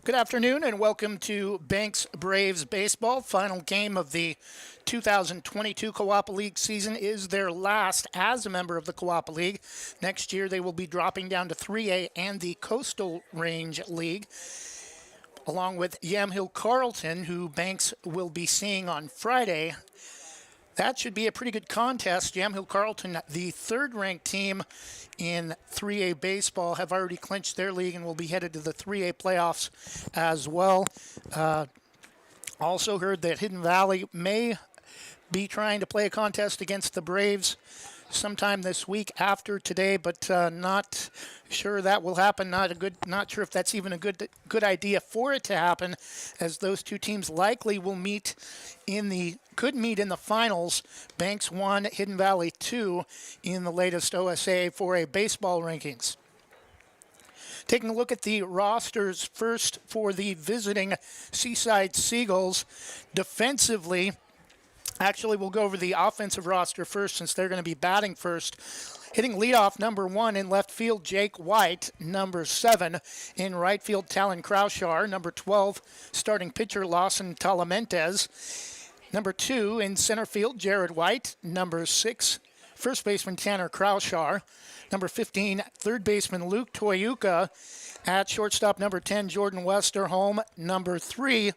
Good afternoon and welcome to Banks Braves Baseball. Final game of the 2022 Coapa League season is their last as a member of the Coapa League. Next year they will be dropping down to 3A and the Coastal Range League, along with Yamhill Carlton, who Banks will be seeing on Friday. That should be a pretty good contest. Yamhill Carlton, the third-ranked team in 3A baseball, have already clinched their league and will be headed to the 3A playoffs as well. Also heard that Hidden Valley may be trying to play a contest against the Braves sometime this week after today, but not sure that will happen. Not sure if that's even a good idea for it to happen, as those two teams likely will could meet in the finals. Banks 1, Hidden Valley 2 in the latest OSA 4A baseball rankings. Taking a look at the rosters first for the visiting Seaside Seagulls. Defensively, actually, we'll go over the offensive roster first since they're going to be batting first. Hitting leadoff, number 1 in left field, Jake White. Number 7 in right field, Talon Kraushar. Number 12, starting pitcher, Lawson Talamentes. Number 2 in center field, Jared White. Number 6, first baseman, Tanner Kraushar. Number 15, third baseman, Luke Toyuka. At shortstop, number 10, Jordan Westerholm. Number 3,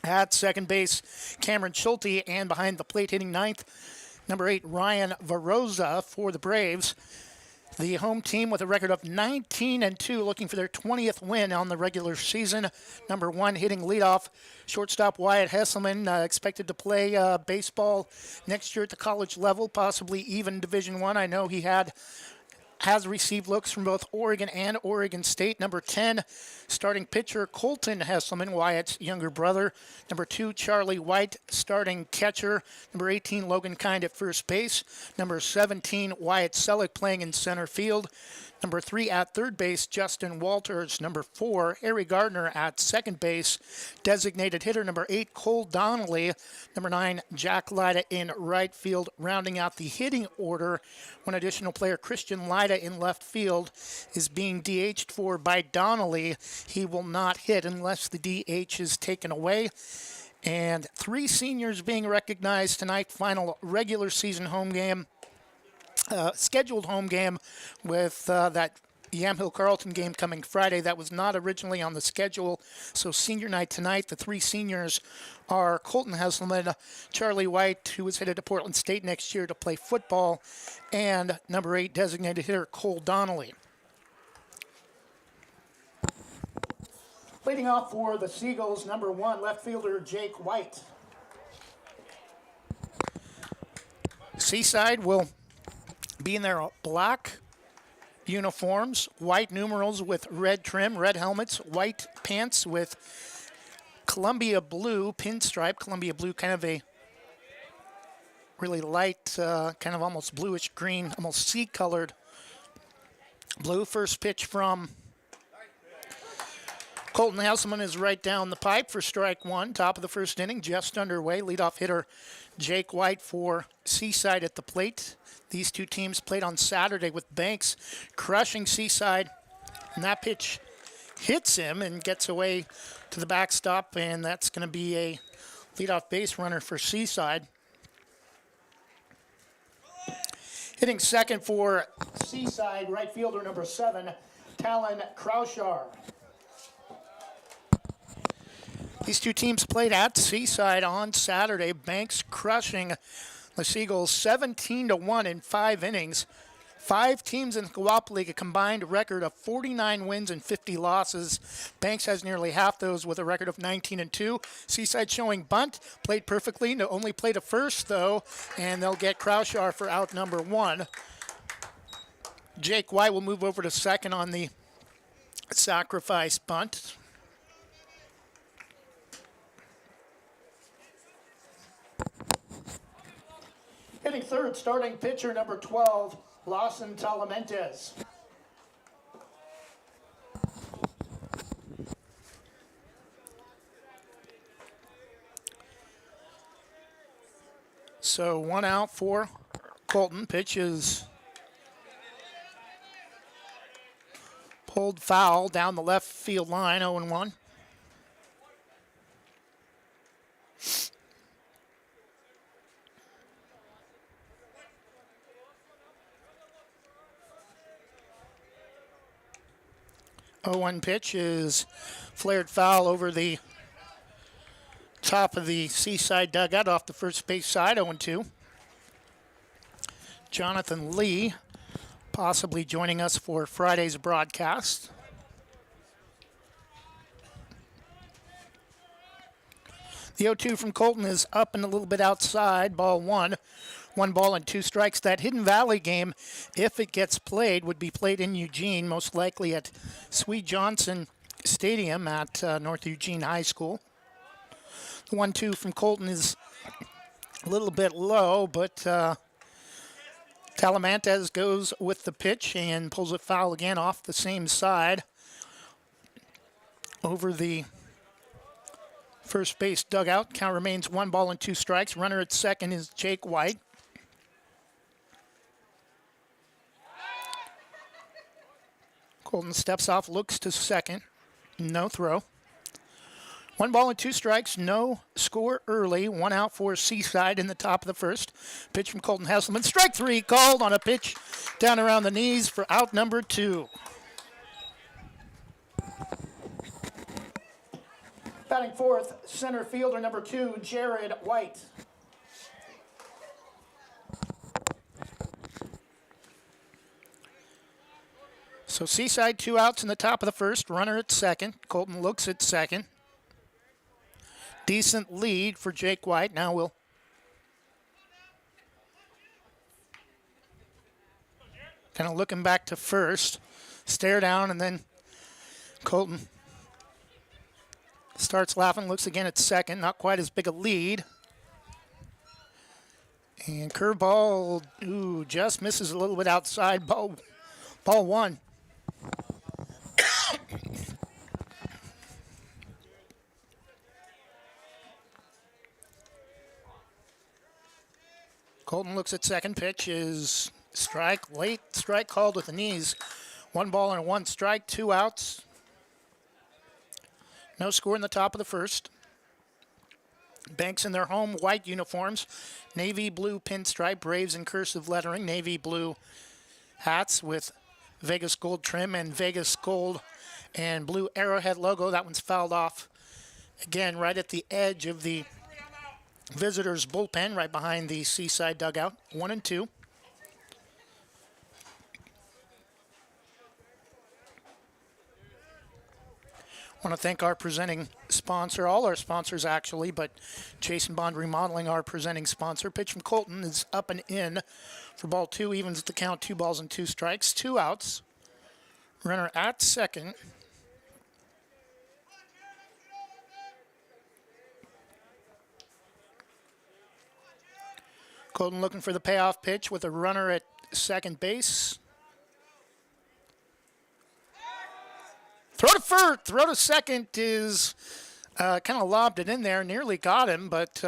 at second base, Cameron Schulte, and behind the plate hitting ninth, number 8, Ryan Varosa for the Braves. The home team with a record of 19-2, looking for their 20th win on the regular season. Number 1 hitting leadoff, shortstop Wyatt Hesselman, expected to play baseball next year at the college level, possibly even Division I. I know he has received looks from both Oregon and Oregon State. Number 10, starting pitcher Colton Hesselman, Wyatt's younger brother. Number 2, Charlie White, starting catcher. Number 18, Logan Kind at first base. Number 17, Wyatt Selleck playing in center field. Number 3 at third base, Justin Walters. Number 4, Harry Gardner at second base. Designated hitter, number 8, Cole Donnelly. Number 9, Jack Lyda in right field. Rounding out the hitting order, one additional player, Christian Lyda in left field, is being DH'd for by Donnelly. He will not hit unless the DH is taken away. And 3 seniors being recognized tonight. Final regular season home game. Scheduled home game with that Yamhill Carlton game coming Friday. That was not originally on the schedule. So senior night tonight, the 3 seniors are Colton Hesselman, Charlie White, who is headed to Portland State next year to play football, and number 8 designated hitter Cole Donnelly. Leading off for the Seagulls, number 1 left fielder Jake White. Seaside will be in their black uniforms, white numerals with red trim, red helmets, white pants with Columbia blue pinstripe. Columbia blue, kind of a really light, kind of almost bluish green, almost sea-colored blue. First pitch from Colton Hesselman is right down the pipe for strike 1. Top of the first inning, just underway. Leadoff hitter Jake White for Seaside at the plate. These two teams played on Saturday with Banks crushing Seaside. And that pitch hits him and gets away to the backstop, and that's going to be a leadoff base runner for Seaside. Hitting second for Seaside, right fielder number 7, Talon Kraushar. These two teams played at Seaside on Saturday. Banks crushing the Seagulls 17-1 in 5 innings. 5 teams in the Coapa League, a combined record of 49 wins and 50 losses. Banks has nearly half those with a record of 19-2. Seaside showing bunt, played perfectly. No, only played a first, though, and they'll get Kraushar for out number 1. Jake White will move over to second on the sacrifice bunt. Hitting third, starting pitcher number 12, Lawson Talamentes. So 1 out for Colton. Pitch is pulled foul down the left field line, 0-1. 0-1 pitch is flared foul over the top of the Seaside dugout off the first base side, 0-2. Jonathan Lee possibly joining us for Friday's broadcast. The 0-2 from Colton is up and a little bit outside, ball one. 1 ball and 2 strikes. That Hidden Valley game, if it gets played, would be played in Eugene, most likely at Swede Johnson Stadium at North Eugene High School. The 1-2 from Colton is a little bit low, but Talamantes goes with the pitch and pulls it foul again off the same side over the first base dugout. Count remains 1 ball and 2 strikes. Runner at second is Jake White. Colton steps off, looks to second. No throw. 1 ball and 2 strikes, no score early. 1 out for Seaside in the top of the first. Pitch from Colton Hesselman. Strike 3 called on a pitch down around the knees for out number 2. Batting fourth, center fielder number 2, Jared White. So Seaside 2 outs in the top of the first. Runner at second. Colton looks at second. Decent lead for Jake White. Now we'll kind of looking back to first. Stare down, and then Colton starts laughing, looks again at second. Not quite as big a lead. And curveball, just misses a little bit outside. Ball one. Colton looks at second. Pitch is strike. Late strike called with the knees. 1 ball and 1 strike, 2 outs. No score in the top of the first. Banks in their home white uniforms. Navy blue pinstripe, Braves in cursive lettering. Navy blue hats with Vegas gold trim and Vegas gold and blue arrowhead logo. That one's fouled off again right at the edge of the visitors' bullpen, right behind the Seaside dugout. 1-2. I want to thank our presenting sponsor, all our sponsors actually, but Jason Bond Remodeling, our presenting sponsor. Pitch from Colton is up and in for ball 2, evens the count, 2 balls and 2 strikes, 2 outs. Runner at second. Colton looking for the payoff pitch with a runner at second base. Throw to second is kind of lobbed it in there, nearly got him, but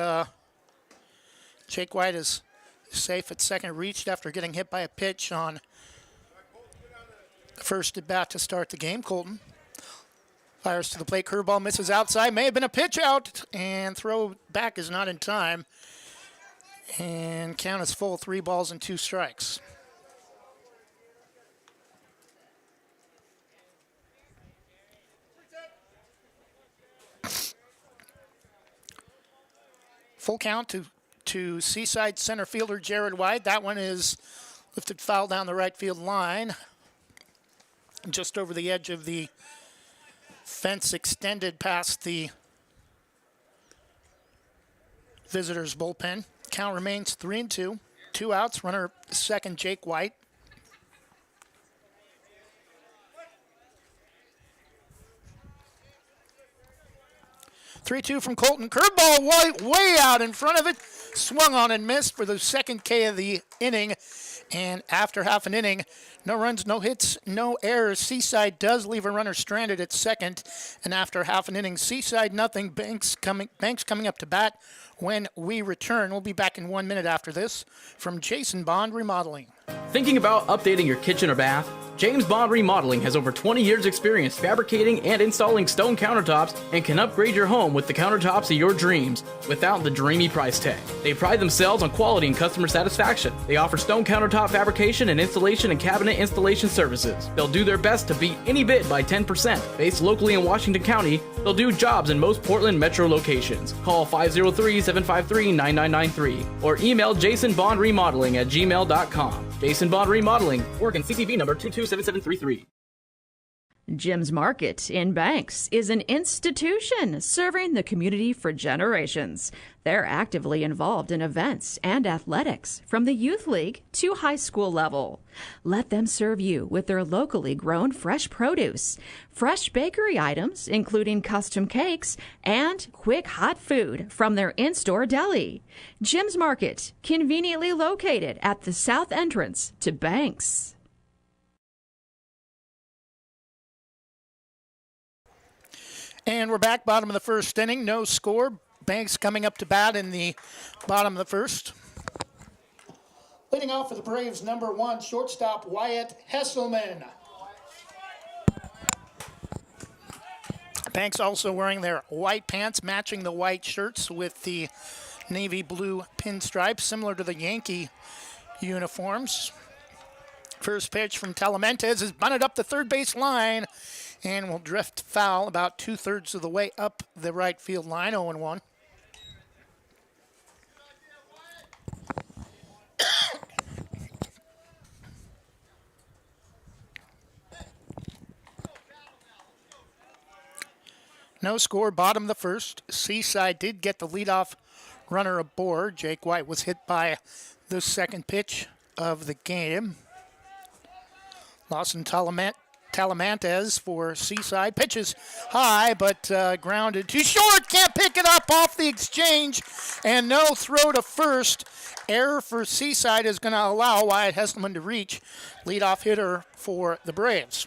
Jake White is safe at second, reached after getting hit by a pitch on the first at bat to start the game. Colton fires to the plate, curveball misses outside, may have been a pitch out, and throw back is not in time. And count is full, 3 balls and 2 strikes. Full count to Seaside center fielder Jared White. That one is lifted foul down the right field line. Just over the edge of the fence, extended past the visitors' bullpen. Count remains 3-2. 2 outs. Runner second, Jake White. Three-two from Colton. Curveball way out in front of it. Swung on and missed for the second K of the inning. And after half an inning, no runs, no hits, no errors. Seaside does leave a runner stranded at second. And after half an inning, Seaside nothing. Banks coming up to bat. when we return. We'll be back in 1 minute after this from Jason Bond Remodeling. Thinking about updating your kitchen or bath? James Bond Remodeling has over 20 years experience fabricating and installing stone countertops and can upgrade your home with the countertops of your dreams without the dreamy price tag. They pride themselves on quality and customer satisfaction. They offer stone countertop fabrication and installation and cabinet installation services. They'll do their best to beat any bid by 10%. Based locally in Washington County, they'll do jobs in most Portland metro locations. Call 503-753-9993 or email jasonbondremodeling@gmail.com. Jason Bond Remodeling, Oregon CPV number 227733. Jim's Market in Banks is an institution serving the community for generations. They're actively involved in events and athletics from the youth league to high school level. Let them serve you with their locally grown fresh produce, fresh bakery items, including custom cakes, and quick hot food from their in-store deli. Jim's Market, conveniently located at the south entrance to Banks. And we're back, bottom of the first inning, no score. Banks coming up to bat in the bottom of the first. Leading off for the Braves, number 1, shortstop Wyatt Hesselman. Banks also wearing their white pants, matching the white shirts with the navy blue pinstripes, similar to the Yankee uniforms. First pitch from Telementez is bunted up the third base line and will drift foul about 2/3 of the way up the right field line, 0-1. No score, bottom of the first. Seaside did get the leadoff runner aboard. Jake White was hit by the second pitch of the game. Lawson Talamantes for Seaside. Pitches high, but grounded too short. Can't pick it up off the exchange. And no throw to first. Error for Seaside is going to allow Wyatt Hesselman to reach. Leadoff hitter for the Braves.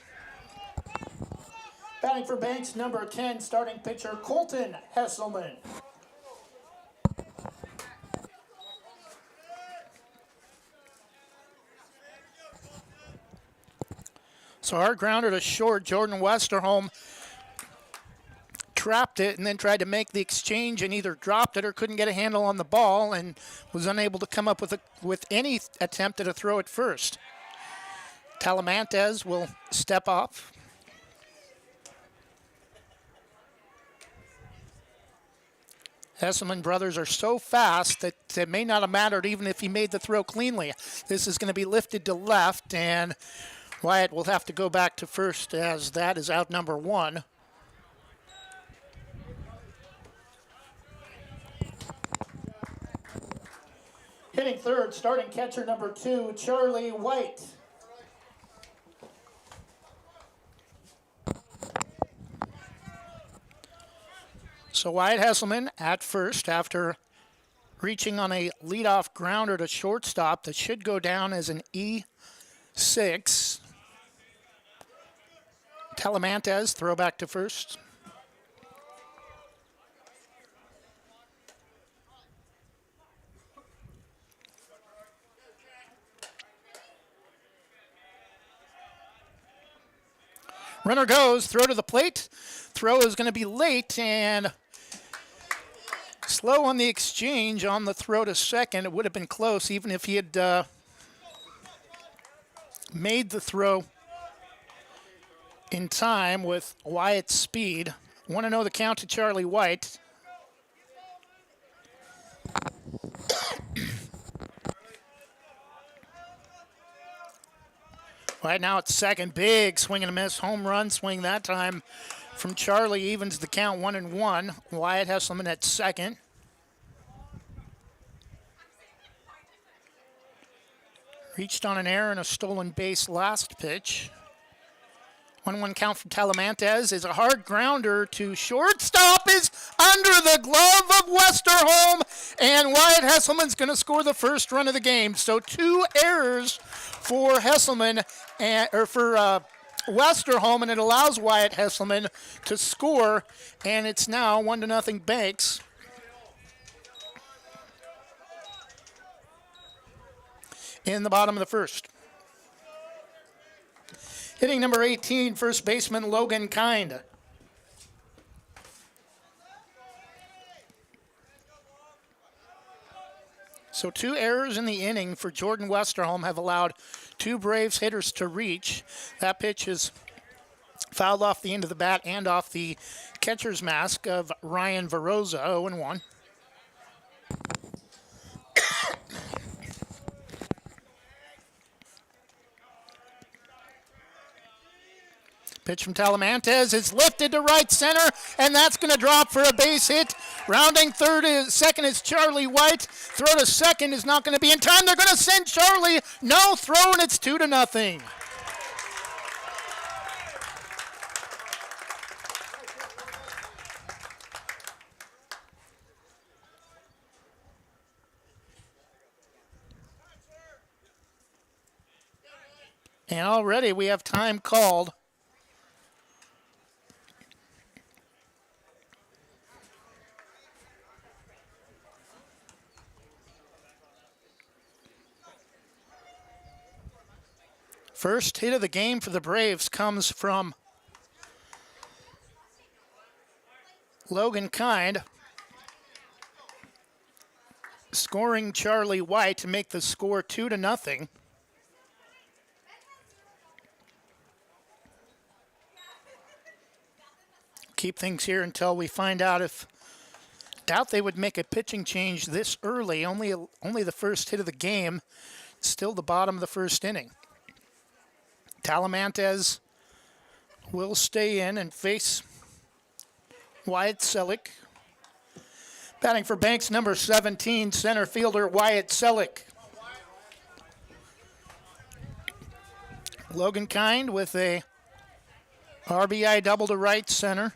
Batting for Banks, number 10, starting pitcher Colton Hesselman. So hard grounder to short. Jordan Westerholm trapped it and then tried to make the exchange and either dropped it or couldn't get a handle on the ball and was unable to come up with any attempt at a throw at first. Talamantes will step up. Hesselman brothers are so fast that it may not have mattered even if he made the throw cleanly. This is going to be lifted to left, and Wyatt will have to go back to first as that is out number 1. Hitting third, starting catcher number 2, Charlie White. So Wyatt Hesselman at first after reaching on a leadoff grounder to shortstop that should go down as an E6. Talamantes, throw back to first. Runner goes, throw to the plate. Throw is going to be late and slow on the exchange on the throw to second. It would have been close even if he had made the throw in time with Wyatt's speed. 1-0 the count to Charlie White. Right now at second, big swing and a miss, home run swing that time from Charlie, evens the count 1-1. Wyatt Hesselman at second. Reached on an error and a stolen base last pitch. 1-1 count from Talamantes is a hard grounder to shortstop, is under the glove of Westerholm, and Wyatt Hesselman's going to score the first run of the game. So 2 errors for Hesselman, or for Westerholm, and it allows Wyatt Hesselman to score, and it's now 1-0 Banks. in the bottom of the first. Hitting number 18, first baseman Logan Kind. So 2 errors in the inning for Jordan Westerholm have allowed 2 Braves hitters to reach. That pitch is fouled off the end of the bat and off the catcher's mask of Ryan Veroza, 0-1. Pitch from Talamantes is lifted to right center, and that's going to drop for a base hit. Rounding second is Charlie White. Throw to second is not going to be in time. They're going to send Charlie. No throw, and it's 2-0. And already we have time called. First hit of the game for the Braves comes from Logan Kind, scoring Charlie White to make the score 2-0. Keep things here until we find out if. Doubt they would make a pitching change this early. Only the first hit of the game. Still the bottom of the first inning. Talamantes will stay in and face Wyatt Selick. Batting for Banks, number 17, center fielder Wyatt Selick. Logan Kind with a RBI double to right center.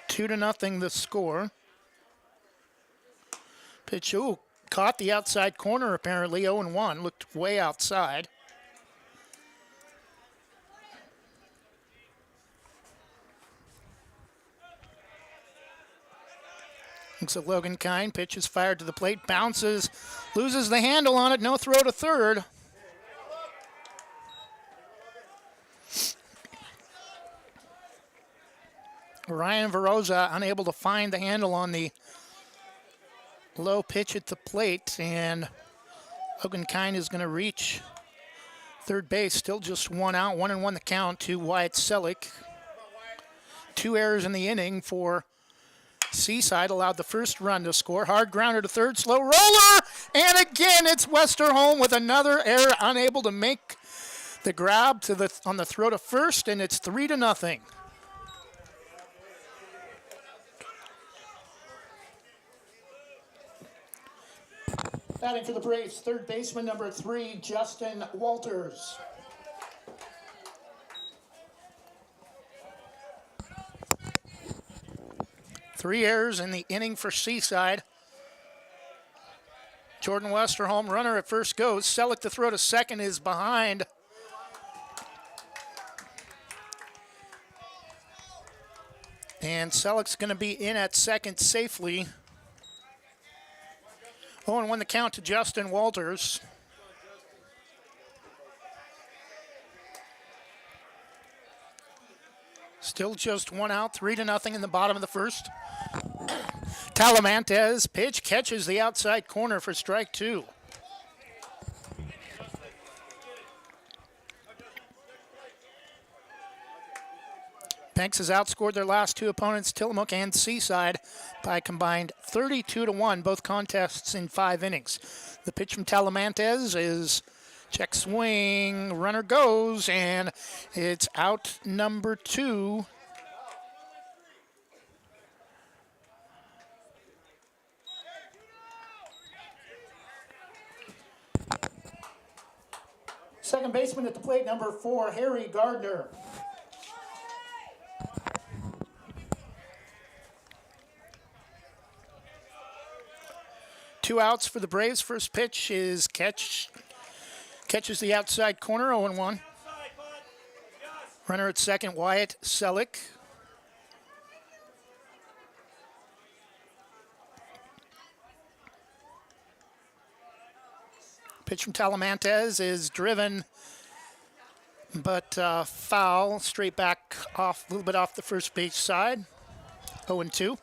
2-0 the score. Pitch, caught the outside corner apparently, 0-1, looked way outside. Looks at Logan Kind, pitch is fired to the plate, bounces, loses the handle on it, no throw to third. Ryan Veroza unable to find the handle on the low pitch at the plate, and Logan Kind is going to reach third base. Still just 1 out, 1-1 the count to Wyatt Selick. 2 errors in the inning for Seaside, allowed the first run to score. Hard grounder to third, slow roller, and again it's Westerholm with another error, unable to make the grab on the throw to first, and it's 3-0. Batting for the Braves, third baseman number 3, Justin Walters. Three errors in the inning for Seaside. Jordan Westerholm, runner at first goes. Selick to throw to second is behind. And Selick's going to be in at second safely. 0-1 the count to Justin Walters. Still just 1 out, 3-0 in the bottom of the first. Talamantes pitch catches the outside corner for strike 2. Banks has outscored their last 2 opponents, Tillamook and Seaside, by a combined 32-1, both contests in 5 innings. The pitch from Talamantes is check swing, runner goes, and it's out number 2. Second baseman at the plate, number 4, Harry Gardner. Two outs for the Braves. First pitch is catches the outside corner, 0-1. Runner at second, Wyatt Selick. Pitch from Talamantes is driven, but foul straight back off, a little bit off the first base side. 0-2.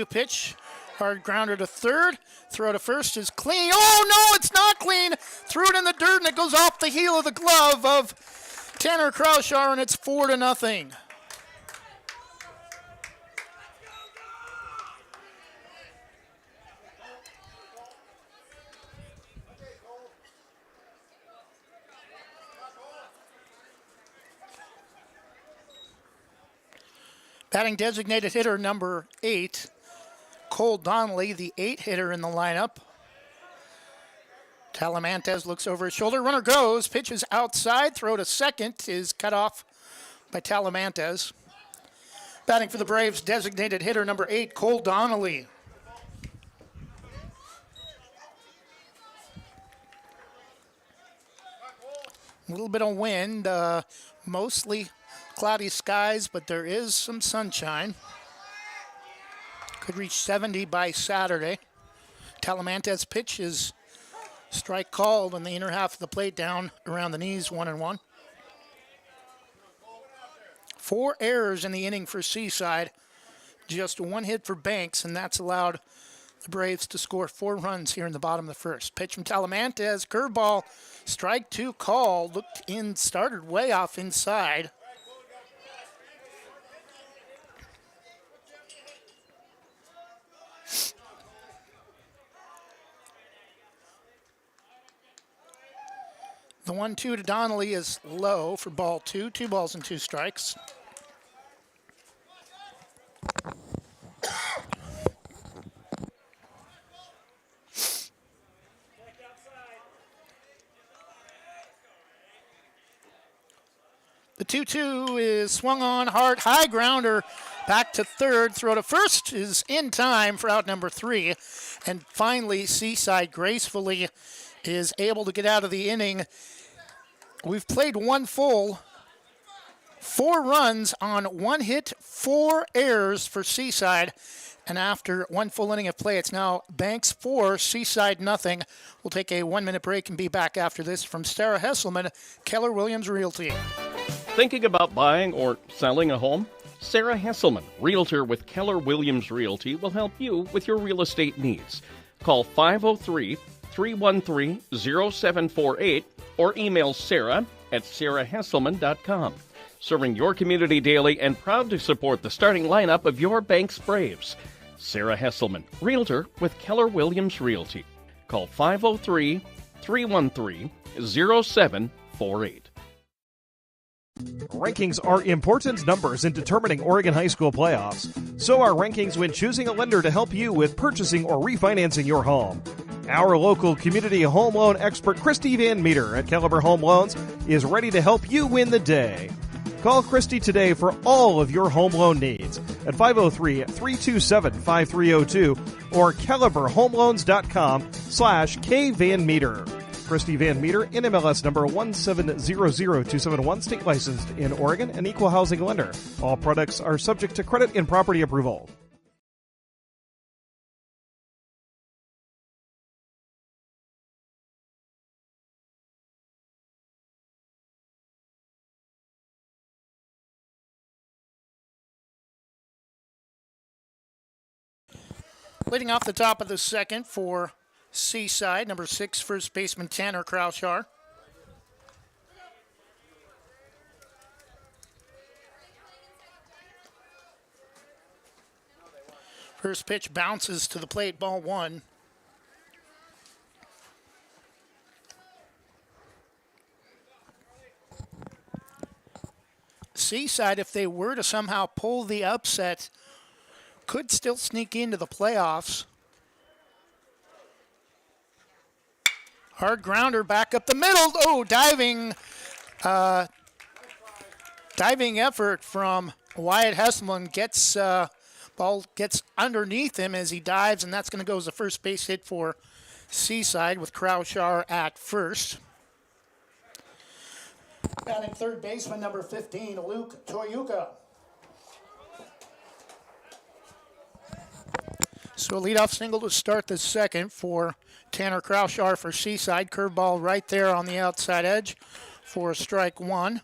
Pitch. Hard grounder to third. Throw to first is clean. Oh, no, it's not clean. Threw it in the dirt, and it goes off the heel of the glove of Tanner Kraushaar, and it's 4-0. Batting designated hitter number 8, Cole Donnelly, the 8 hitter in the lineup. Talamantes looks over his shoulder. Runner goes. Pitches outside. Throw to second is cut off by Talamantes. Batting for the Braves, designated hitter number 8, Cole Donnelly. A little bit of wind, mostly cloudy skies, but there is some sunshine. Could reach 70 by Saturday. Talamantes' pitch is strike called on the inner half of the plate, down around the knees, 1-1. 4 errors in the inning for Seaside. Just 1 hit for Banks, and that's allowed the Braves to score 4 runs here in the bottom of the first. Pitch from Talamantes, curveball, strike 2 called. Looked in, started way off inside. The 1-2 to Donnelly is low for ball 2. 2 balls and 2 strikes. The 2-2 is swung on hard, high grounder back to third. Throw to first is in time for out number 3. And finally, Seaside gracefully is able to get out of the inning. We've played 1 full, 4 runs on 1 hit, 4 errors for Seaside. And after 1 full inning of play, it's now Banks 4, Seaside nothing. We'll take a 1-minute break and be back after this from Sarah Hesselman, Keller Williams Realty. Thinking about buying or selling a home? Sarah Hesselman, Realtor with Keller Williams Realty, will help you with your real estate needs. Call 503-313-0748 or email Sarah at sarahhesselman.com. Serving your community daily and proud to support the starting lineup of your Banks Braves. Sarah Hesselman, Realtor with Keller Williams Realty. Call 503-313-0748. Rankings are important numbers in determining Oregon high school playoffs. So are rankings when choosing a lender to help you with purchasing or refinancing your home. Our local community home loan expert, Christy Van Meter at Caliber Home Loans, is ready to help you win the day. Call Christy today for all of your home loan needs at 503-327-5302 or caliberhomeloans.com/kvanmeter. Christy Van Meter, NMLS number 1700271, state licensed in Oregon, an equal housing lender. All products are subject to credit and property approval. Leading off the top of the second for Seaside, number 6, first baseman Tanner Kraushaar. First pitch bounces to the plate, ball 1. Seaside, if they were to somehow pull the upset, could still sneak into the playoffs. Hard grounder back up the middle. Oh, diving effort from Wyatt Hesselman. Ball gets underneath him as he dives, and that's going to go as a first base hit for Seaside with Kraushaar at first. Batting third baseman number 15, Luke Toyuka. So a leadoff single to start the second for Tanner Kraushar for Seaside. Curveball right there on the outside edge for strike one.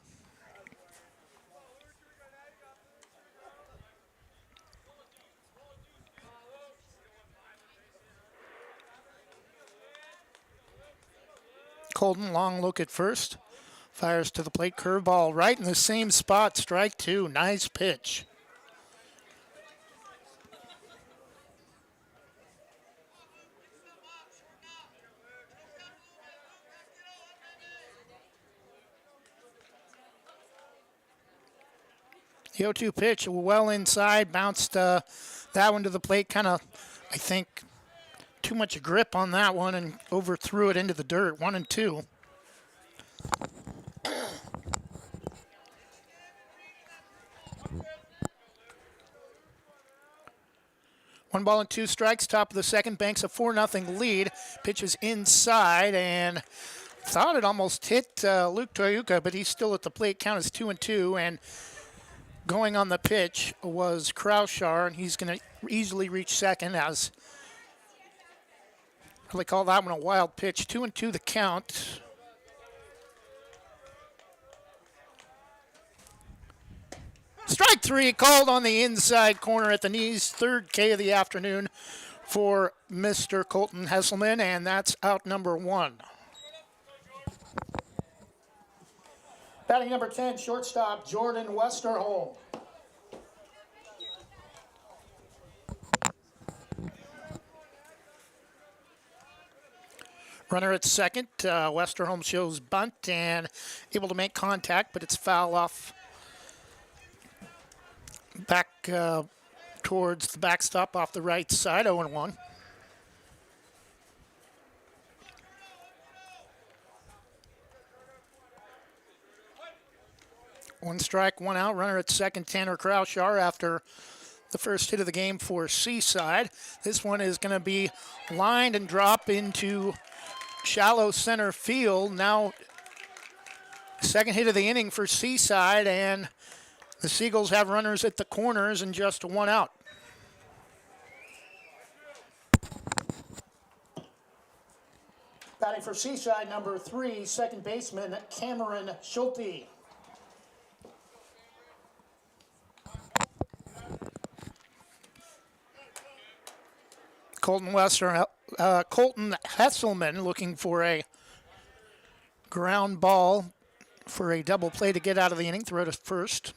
Colton, long look at first. Fires to the plate, curveball right in the same spot, strike two. Nice pitch. The 0-2 pitch well inside, bounced that one to the plate, kind of, I think, too much grip on that one and overthrew it into the dirt. 1-2. One ball and two strikes, top of the second, banks a 4-0 lead. Pitches inside and thought it almost hit Luke Toyuka, but he's still at the plate. Count is 2-2, and going on the pitch was Kraushar, and he's going to easily reach second as they call that one a wild pitch. 2-2 the count. Strike three called on the inside corner at the knees. Third K of the afternoon for Mr. Colton Hesselman, and that's out number one. Batting number 10, shortstop Jordan Westerholm. Runner at second. Westerholm shows bunt and able to make contact, but it's foul off back towards the backstop off the right side. 0-1. One strike, one out. Runner at second, Tanner Kraushar, after the first hit of the game for Seaside. This one is going to be lined and drop into shallow center field. Now, second hit of the inning for Seaside, and the Seagulls have runners at the corners and just one out. Batting for Seaside, number 3, second baseman Cameron Schulte. Colton Hesselman looking for a ground ball for a double play to get out of the inning. Throw to first.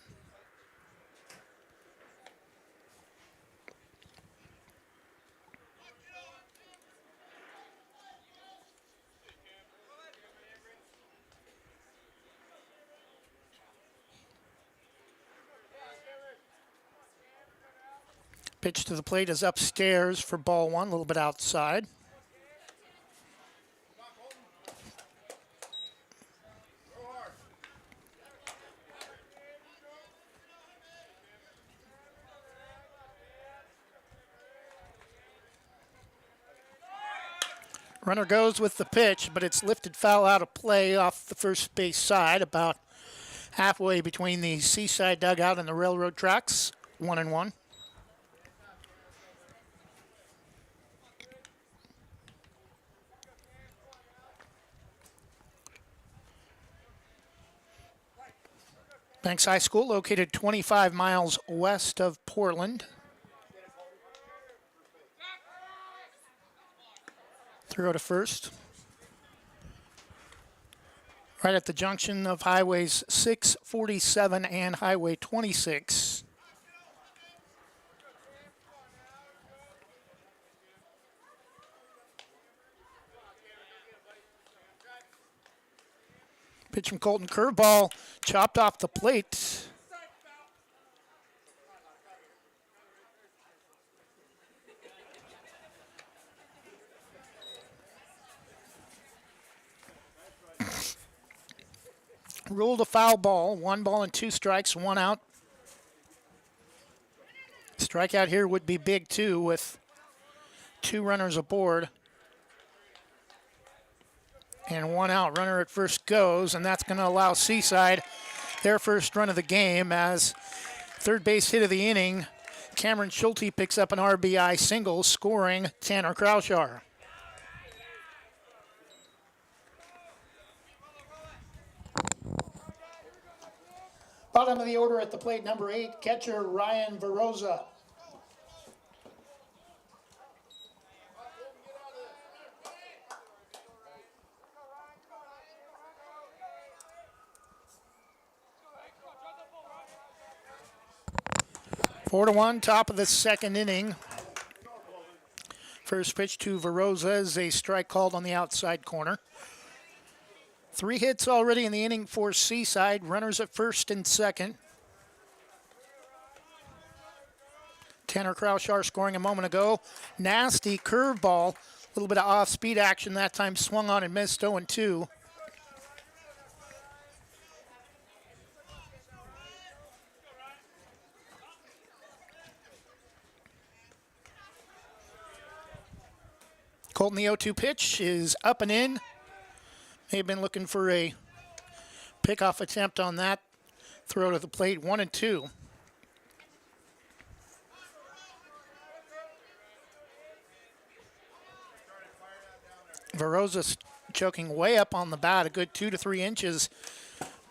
Pitch to the plate is upstairs for ball one, a little bit outside. Runner goes with the pitch, but it's lifted foul out of play off the first base side, about halfway between the Seaside dugout and the railroad tracks. 1-1. Banks High School, located 25 miles west of Portland. Throw to first. Right at the junction of highways 647 and Highway 26. Pitch from Colton, curveball chopped off the plate. Ruled a foul ball. 1 ball and 2 strikes, 1 out. Strikeout here would be big too, with 2 runners aboard. And one out, runner at first goes, and that's going to allow Seaside their first run of the game as third base hit of the inning. Cameron Schulte picks up an RBI single, scoring Tanner Kraushaar. Bottom of the order at the plate, number 8, catcher Ryan Veroza. Four to one, top of the second inning. First pitch to Veroza is a strike called on the outside corner. 3 hits already in the inning for Seaside. Runners at first and second. Tanner Kraushaar scoring a moment ago. Nasty curveball. A little bit of off-speed action that time. Swung on and missed 0-2. Colton, the 0-2 pitch is up and in. They've been looking for a pickoff attempt on that throw to the plate. 1-2. Veroza choking way up on the bat, a good 2 to 3 inches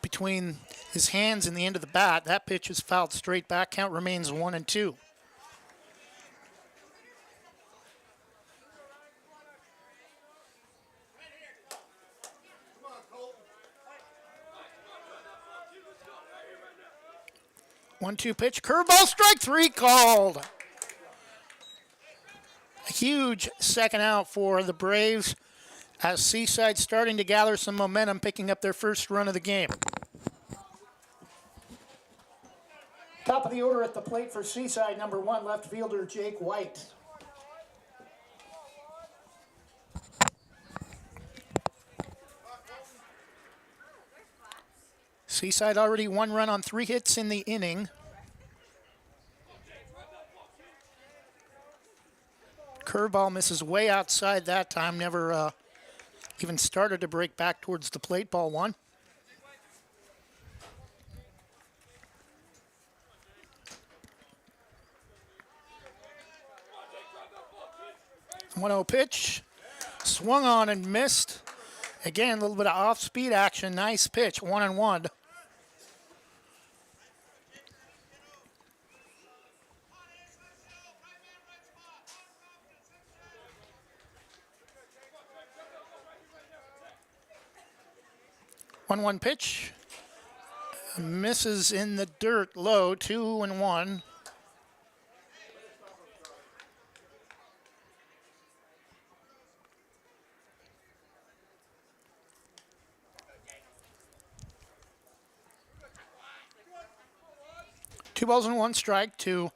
between his hands and the end of the bat. That pitch is fouled straight back. Count remains 1-2. One-two pitch, curveball, strike 3 called. A huge second out for the Braves as Seaside starting to gather some momentum, picking up their first run of the game. Top of the order at the plate for Seaside, number 1, left fielder Jake White. Seaside already 1 run on 3 hits in the inning. Curveball misses way outside that time. Never even started to break back towards the plate. Ball 1. One-0 pitch. Swung on and missed. Again, a little bit of off-speed action. Nice pitch. 1-1. One pitch, misses in the dirt low, 2-1. Two balls and 1 strike to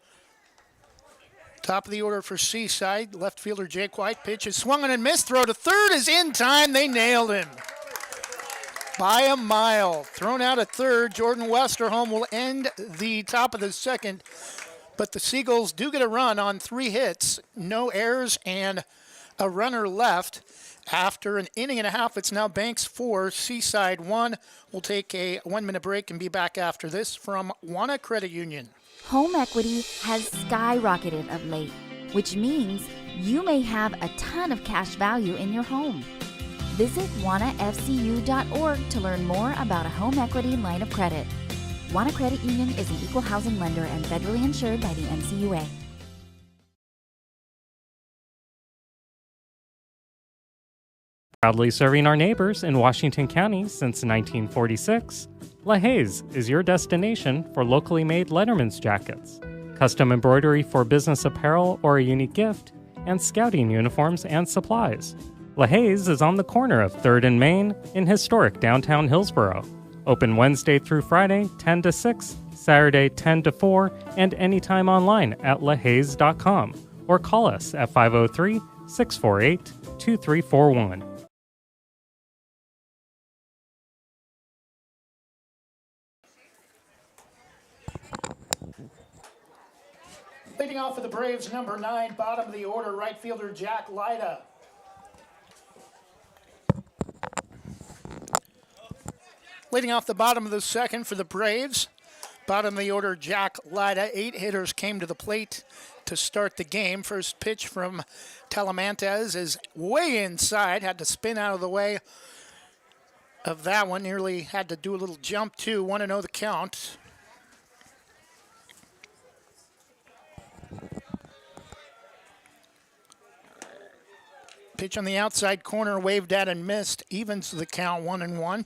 top of the order for Seaside. Left fielder Jake White. Pitch is swung on and missed. Throw to third is in time. They nailed him by a mile. Thrown out at third. Jordan Westerholm will end the top of the second. But the Seagulls do get a run on 3 hits. No errors and a runner left. After an inning and a half, it's now Banks 4, Seaside 1. We'll take a 1-minute break and be back after this from Wana Credit Union. Home equity has skyrocketed of late, which means you may have a ton of cash value in your home. Visit wanafcu.org to learn more about a home equity line of credit. Wana Credit Union is an equal housing lender and federally insured by the NCUA. Proudly serving our neighbors in Washington County since 1946, LaHaye's is your destination for locally made Letterman's jackets, custom embroidery for business apparel or a unique gift, and scouting uniforms and supplies. LaHaye's is on the corner of 3rd and Main in historic downtown Hillsborough. Open Wednesday through Friday, 10 to 6, Saturday, 10 to 4, and anytime online at lahayes.com or call us at 503-648-2341. Leading off for the Braves, number 9, bottom of the order, right fielder Jack Lyda. Leading off the bottom of the second for the Braves. Bottom of the order, Jack Lyda. 8 hitters came to the plate to start the game. First pitch from Talamantes is way inside. Had to spin out of the way of that one. Nearly had to do a little jump too. 1-0 the count. Pitch on the outside corner, waved at and missed. Evens the count, 1-1.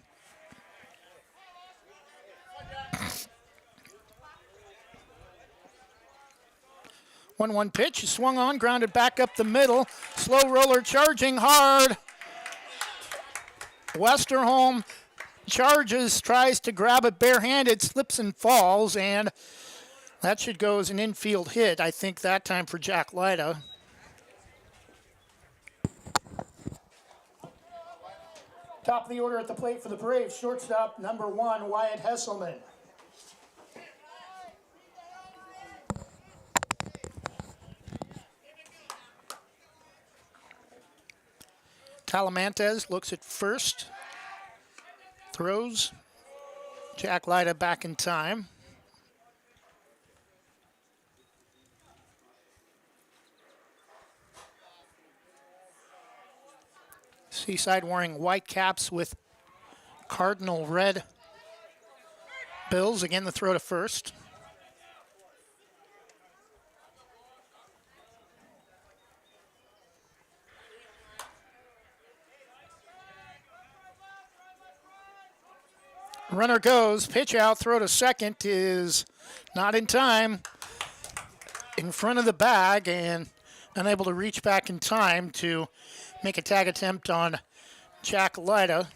One pitch, swung on, grounded back up the middle. Slow roller charging hard. Westerholm charges, tries to grab it barehanded, slips and falls, and that should go as an infield hit, I think, that time for Jack Lyda. Top of the order at the plate for the Braves, shortstop number 1, Wyatt Hesselman. Talamantes looks at first, throws. Jack Lyda back in time. Seaside wearing white caps with cardinal red bills. Again, the throw to first. Runner goes, pitch out, throw to second is not in time. In front of the bag and unable to reach back in time to make a tag attempt on Jack Lyda.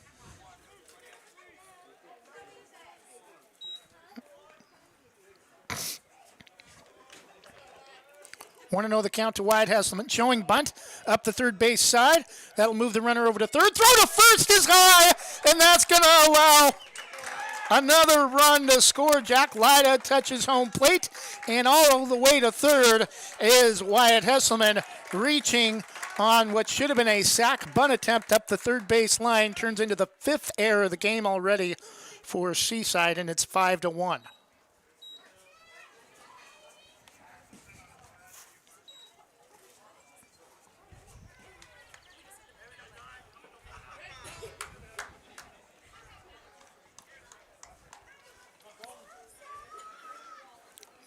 Want to know the count to Wyatt Hesselman. Showing bunt up the third base side. That'll move the runner over to third. Throw to first is high, and that's going to allow another run to score. Jack Lyda touches home plate, and all the way to third is Wyatt Hesselman reaching on what should have been a sac bunt attempt up the third base line. Turns into the 5th error of the game already for Seaside, and it's 5-1.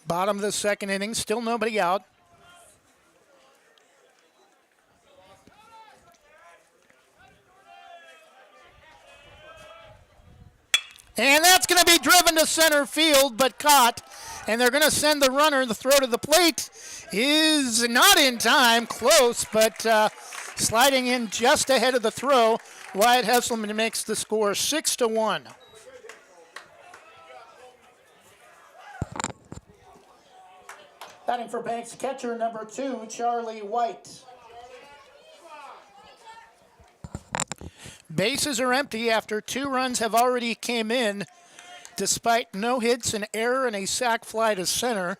Bottom of the second inning, still nobody out. And that's going to be driven to center field, but caught. And they're going to send the runner. The throw to the plate is not in time, close, but sliding in just ahead of the throw. Wyatt Hesselman makes the score 6-1. Batting for Banks, catcher number 2, Charlie White. Bases are empty after 2 runs have already came in, despite no hits, an error, and a sac fly to center.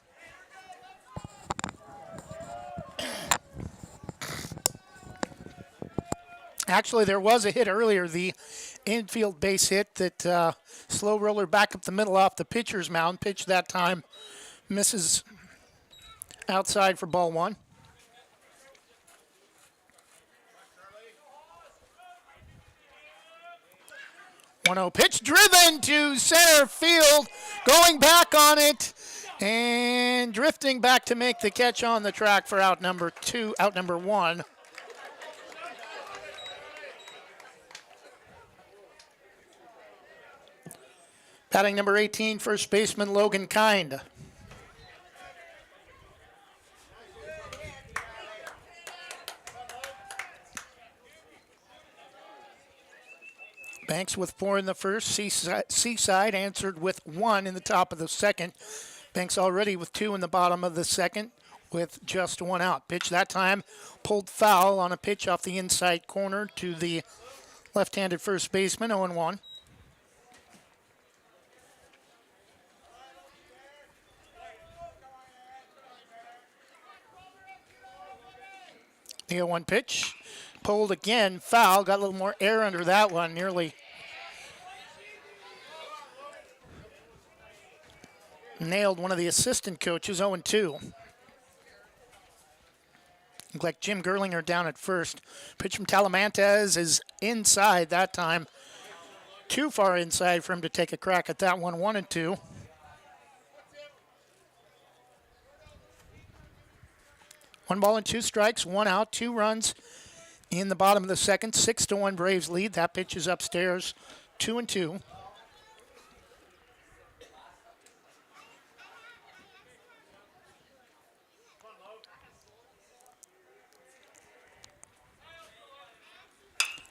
Actually, there was a hit earlier, the infield base hit that slow roller back up the middle off the pitcher's mound. Pitch that time misses outside for ball 1. 1-0 pitch driven to center field, going back on it and drifting back to make the catch on the track for out number 1. Batting number 18, first baseman Logan Kind. Banks with 4 in the first. Seaside answered with 1 in the top of the second. Banks already with 2 in the bottom of the second with just 1 out. Pitch that time pulled foul on a pitch off the inside corner to the left-handed first baseman, 0-1. The 0-1 pitch. Pulled again, foul. Got a little more air under that one. Nearly nailed one of the assistant coaches, 0-2. Looked like Jim Gerlinger down at first. Pitch from Talamantes is inside that time. Too far inside for him to take a crack at that one, 1-2. One ball and two strikes, one out, 2 runs in the bottom of the second. 6-1 Braves lead. That pitch is upstairs, 2-2.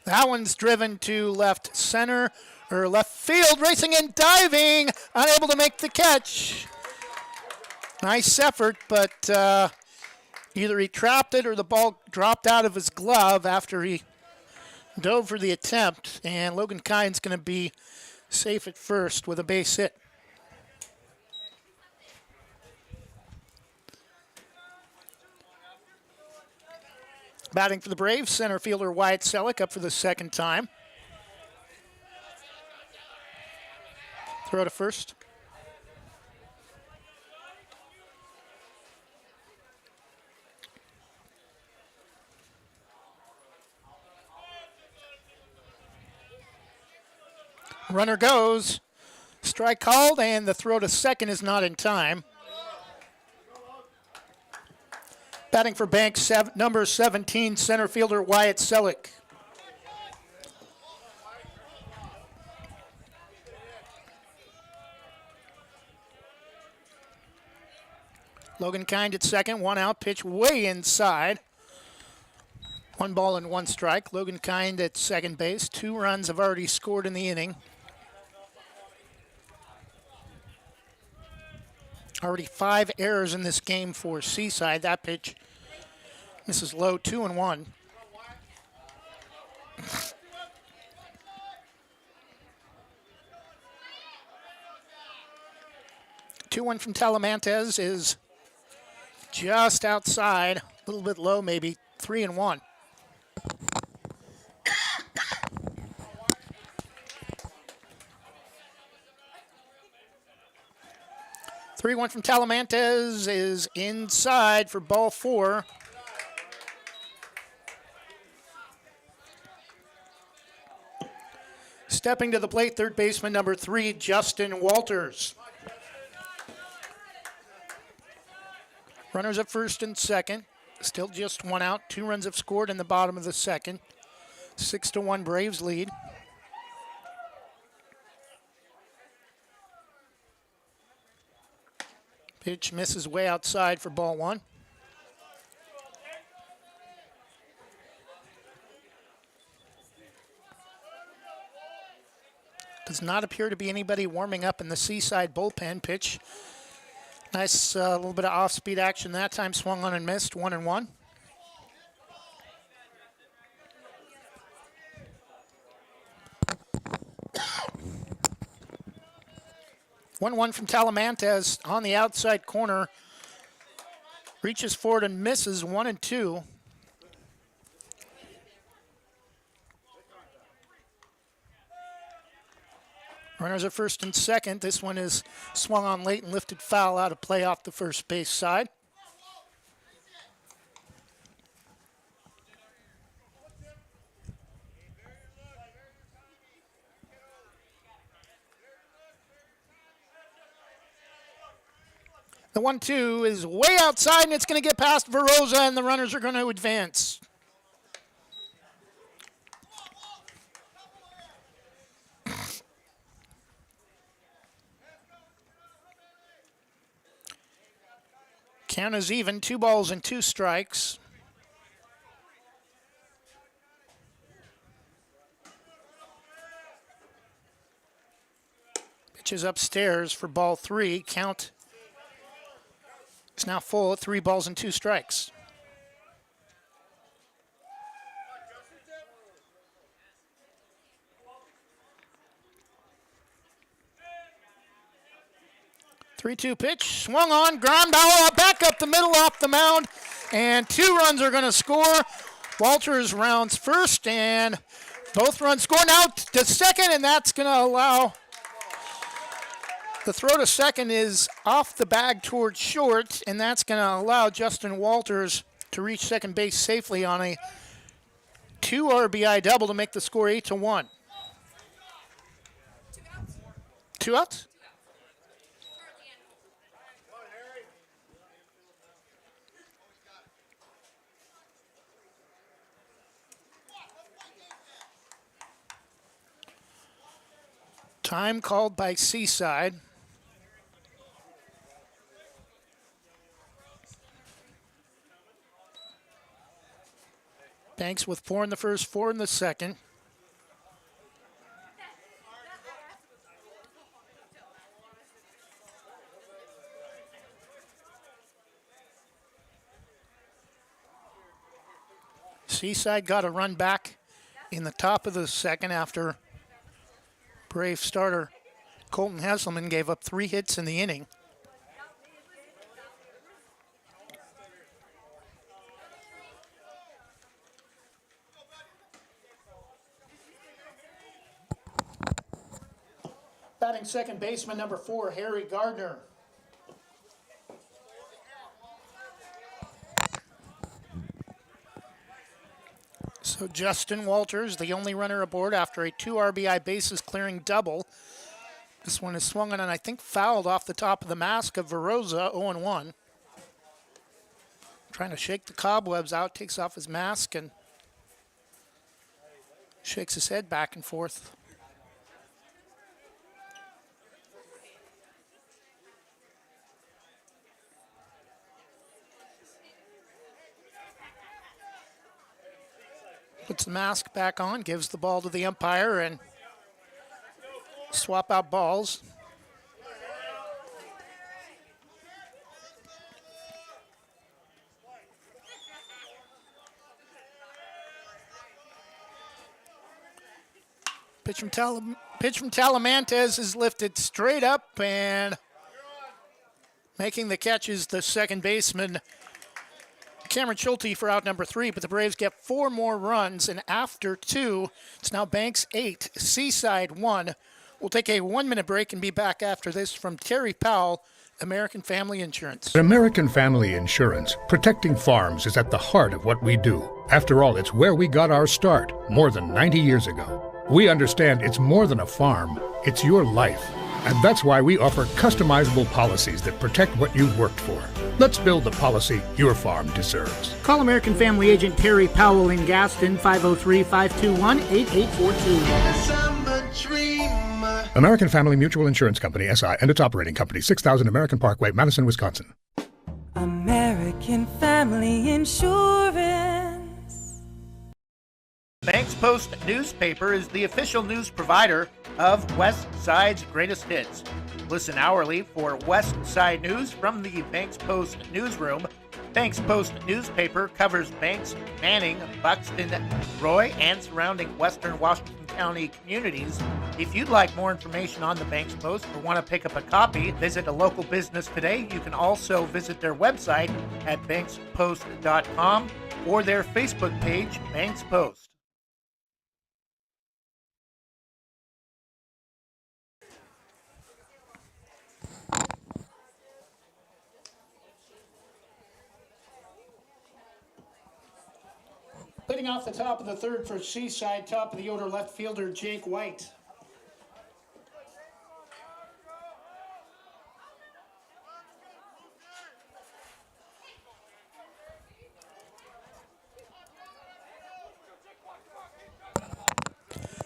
That one's driven to left center, or left field, racing and diving, unable to make the catch. Nice effort, but either he trapped it or the ball dropped out of his glove after he dove for the attempt, and Logan Kine's going to be safe at first with a base hit. Batting for the Braves, center fielder Wyatt Selleck up for the second time. Throw to first. Runner goes. Strike called, and the throw to second is not in time. Batting for Banks, number 17, center fielder Wyatt Selleck. Logan Kind at second, 1 out, pitch way inside. 1 ball and 1 strike. Logan Kind at second base. 2 runs have already scored in the inning. Already 5 errors in this game for Seaside. That pitch misses low, 2-1. Two one from Talamantes is just outside, a little bit low maybe, 3-1. 3-1 from Talamantes is inside for ball 4. Stepping to the plate, third baseman number 3, Justin Walters. Runners at first and second. Still just 1 out. 2 runs have scored in the bottom of the second. 6-1 Braves lead. Pitch misses way outside for ball 1. Does not appear to be anybody warming up in the Seaside bullpen. Pitch. Nice little bit of off-speed action that time. Swung on and missed. 1-1. 1-1 from Talamantes on the outside corner. Reaches forward and misses. 1-2. Runners at first and second. This one is swung on late and lifted foul out of play off the first base side. The 1-2 is way outside, and it's going to get past Verosa, and the runners are going to advance. Count is even, 2 balls and 2 strikes. Pitch is upstairs for ball 3. Count is now full at 3 balls and 2 strikes. Three-two pitch, swung on, ground ball, back up the middle off the mound, and 2 runs are going to score. Walters rounds first, and both runs score now to second, and that's going to allow The throw to second is off the bag towards short, and that's going to allow Justin Walters to reach second base safely on a 2 RBI double to make the score 8-1. 2 outs? Time called by Seaside. Banks with 4 in the first, 4 in the second. Seaside got a run back in the top of the second after Brave starter Colton Hesselman gave up 3 hits in the inning. Batting second baseman number 4, Harry Gardner. So Justin Walters, the only runner aboard after a 2 RBI bases clearing double. This one is swung on and I think fouled off the top of the mask of Veroza, 0-1. Trying to shake the cobwebs out, takes off his mask and shakes his head back and forth. Puts the mask back on, gives the ball to the umpire, and swap out balls. Pitch from Talamantes is lifted straight up, and making the catch is the second baseman, Cameron Schulte, for out number 3, but the Braves get 4 more runs, and after 2, it's now Banks 8, Seaside 1. We'll take a 1-minute break and be back after this from Terry Powell, American Family Insurance. At American Family Insurance, protecting farms is at the heart of what we do. After all, it's where we got our start more than 90 years ago. We understand it's more than a farm, it's your life. And that's why we offer customizable policies that protect what you've worked for. Let's build the policy your farm deserves. Call American Family Agent Terry Powell in Gaston, 503-521-8842. American Family Mutual Insurance Company, SI, and its operating company, 6000 American Parkway, Madison, Wisconsin. American Family Insurance. Banks Post newspaper is the official news provider of West Side's greatest hits. Listen hourly for West Side news from the Banks Post newsroom. Banks Post newspaper covers Banks, Manning, Buxton, Roy, and surrounding western Washington County communities. If you'd like more information on the Banks Post or want to pick up a copy, visit a local business today. You can also visit their website at bankspost.com or their Facebook page, Banks Post. Leading off the top of the third for Seaside, top of the order, left fielder Jake White.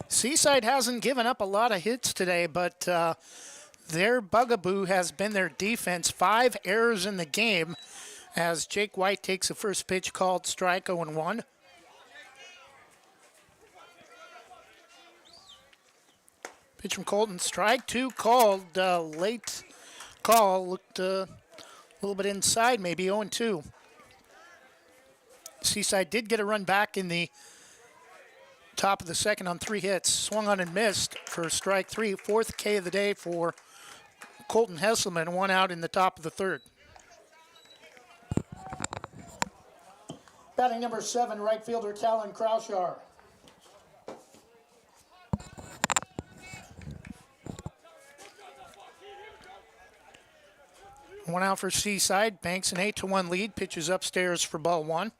Seaside hasn't given up a lot of hits today, but their bugaboo has been their defense. 5 errors in the game as Jake White takes the first pitch called strike 0-1. Pitch from Colton, strike 2 called, late call, looked a little bit inside, maybe 0-2. Seaside did get a run back in the top of the second on 3 hits, swung on and missed for strike 3, 4th K of the day for Colton Hesselman, 1 out in the top of the third. Batting number 7, right fielder Talon Kraushar. One out for Seaside. Banks an 8-1 lead. Pitches upstairs for ball one.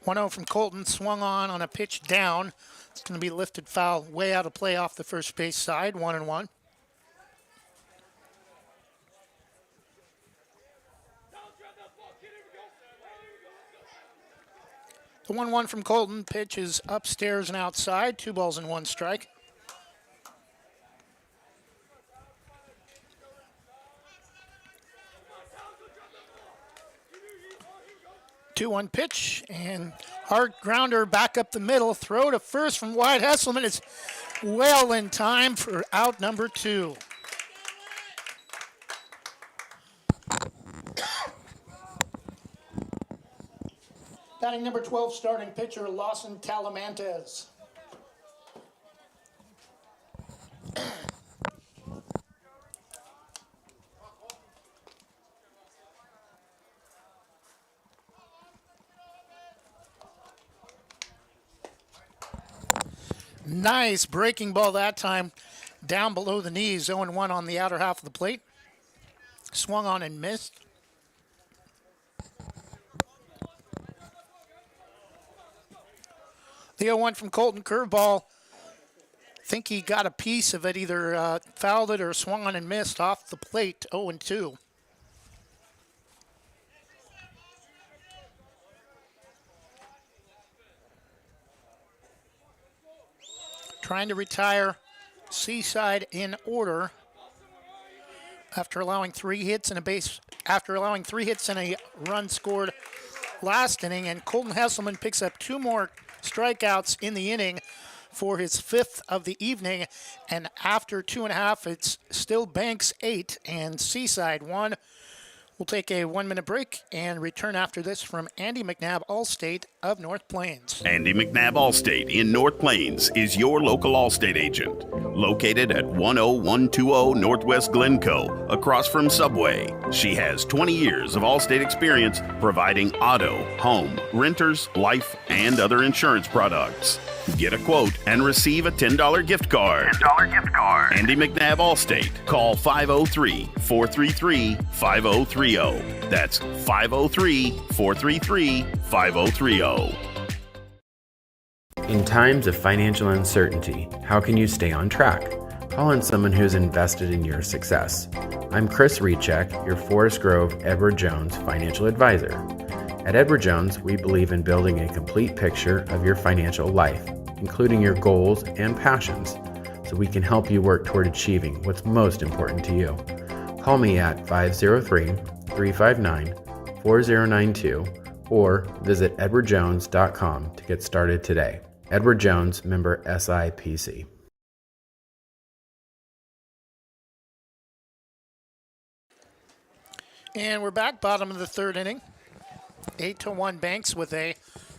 One out from Colton. Swung on a pitch down. It's going to be lifted foul way out of play off the first base side. 1-1. The 1-1 from Colton. Pitch is upstairs and outside. 2 balls and 1 strike. Two-one pitch and hard grounder back up the middle. Throw to first from Wyatt Hesselman is well in time for out number 2. Batting number 12, starting pitcher Lawson Talamantes. Nice breaking ball that time, down below the knees. 0-1 on the outer half of the plate. Swung on and missed. The 0-1 from Colton, curveball. Think he got a piece of it, either fouled it or swung on and missed off the plate. 0-2. Trying to retire Seaside in order after allowing 3 hits and a run scored last inning, and Colton Hesselman picks up 2 more strikeouts in the inning for his 5th of the evening, and after 2.5 it's still Banks 8 and Seaside 1. We'll take a 1-minute break and return after this from Andy McNabb, Allstate of North Plains. Andy McNabb Allstate in North Plains is your local Allstate agent. Located at 10120 Northwest Glencoe, across from Subway. She has 20 years of Allstate experience providing auto, home, renters, life, and other insurance products. Get a quote and receive a $10 gift card. Andy McNabb Allstate. Call 503-433-5030. That's 503-433-5030. In times of financial uncertainty, how can you stay on track? Call on someone who's invested in your success. I'm Chris Recheck, your Forest Grove Edward Jones financial advisor. At Edward Jones, we believe in building a complete picture of your financial life, including your goals and passions, so we can help you work toward achieving what's most important to you. Call me at 503-359-4092 or visit edwardjones.com to get started today. Edward Jones, member SIPC. And we're back, bottom of the 3rd inning. 8-1 Banks with a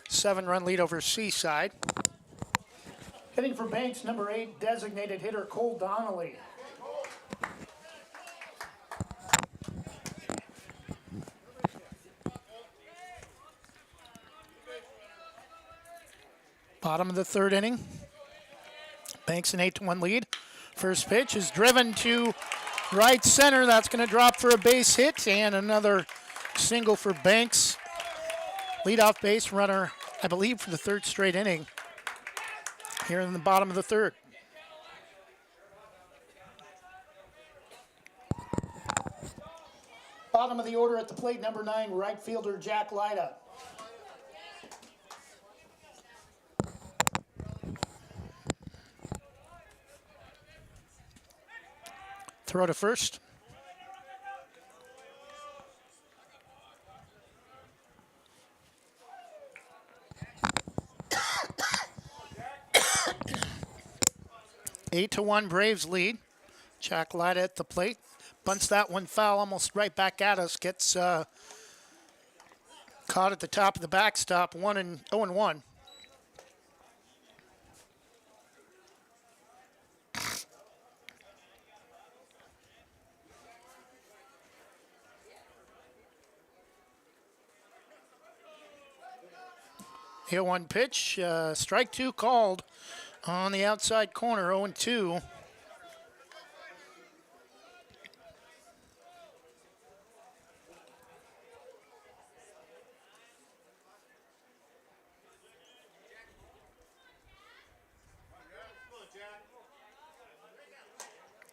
7-run lead over Seaside. Hitting for Banks, number 8, designated hitter Cole Donnelly. Bottom of the 3rd inning. Banks an 8-1 lead. First pitch is driven to right center. That's going to drop for a base hit and another single for Banks. Leadoff base runner, I believe, for the 3rd straight inning here in the bottom of the 3rd. Bottom of the order at the plate, number 9, right fielder Jack Lyda. Throw to first. Eight to 1 Braves lead. Jack Lyda at the plate. Bunts that one foul almost right back at us. Gets caught at the top of the backstop. 0-1. Here 1 pitch, strike 2 called on the outside corner, 0-2.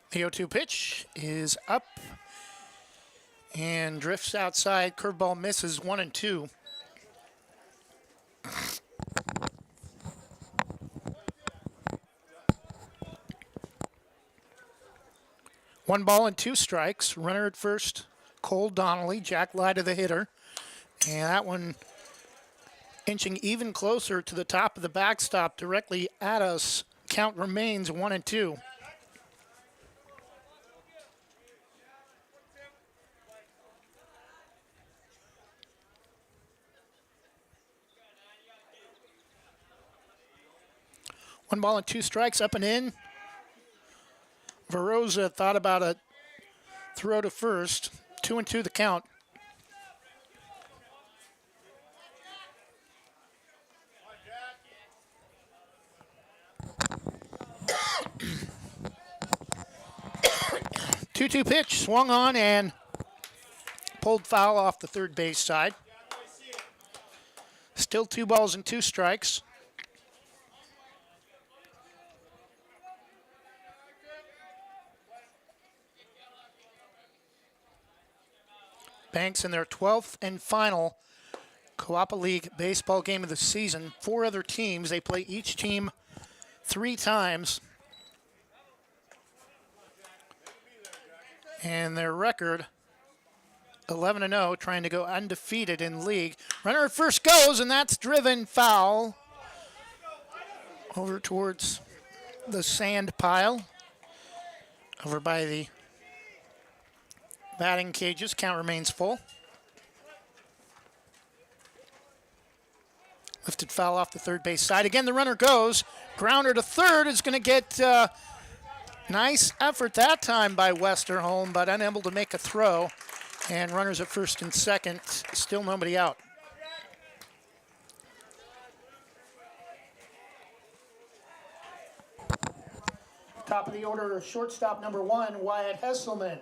The 0-2 pitch is up and drifts outside. Curveball misses, 1-2. One ball and two strikes. Runner at first, Cole Donnelly. Jack Lyda, the hitter. And that one inching even closer to the top of the backstop directly at us. Count remains 1-2. One ball and two strikes, up and in. Verosa thought about a throw to first. 2-2 the count. Two-two pitch, swung on and pulled foul off the third base side. Still 2 balls and 2 strikes. Banks in their 12th and final Coapa League baseball game of the season. 4 other teams. They play each team 3 times. And their record, 11-0, trying to go undefeated in league. Runner at first goes, and that's driven foul over towards the sand pile over by the batting cages. Count remains full. Lifted foul off the third base side. Again, the runner goes. Grounder to third is going to get nice effort that time by Westerholm, but unable to make a throw. And runners at first and second. Still nobody out. Top of the order, shortstop number 1, Wyatt Hesselman.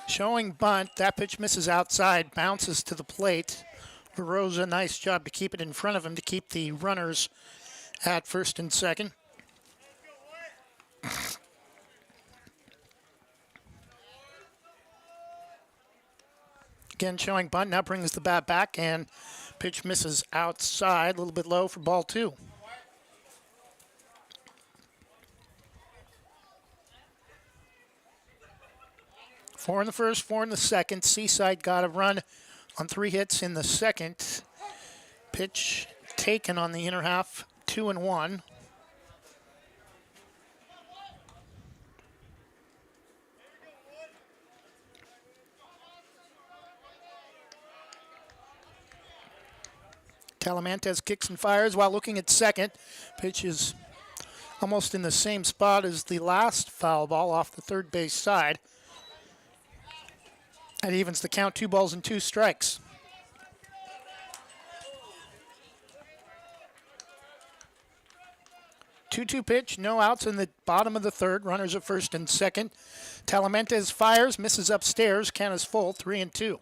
Showing bunt. That pitch misses outside, bounces to the plate. Verosa, nice job to keep it in front of him to keep the runners at first and second. Again, showing bunt. Now brings the bat back, and pitch misses outside. A little bit low for ball 2. Four in the first, 4 in the second. Seaside got a run on 3 hits in the second. Pitch taken on the inner half, 2-1. Talamantes kicks and fires while looking at second. Pitch is almost in the same spot as the last foul ball off the third base side. That evens the count, 2 balls and 2 strikes. Two-two pitch, no outs in the bottom of the third. Runners at first and second. Talamantes fires, misses upstairs. Count is full, 3-2.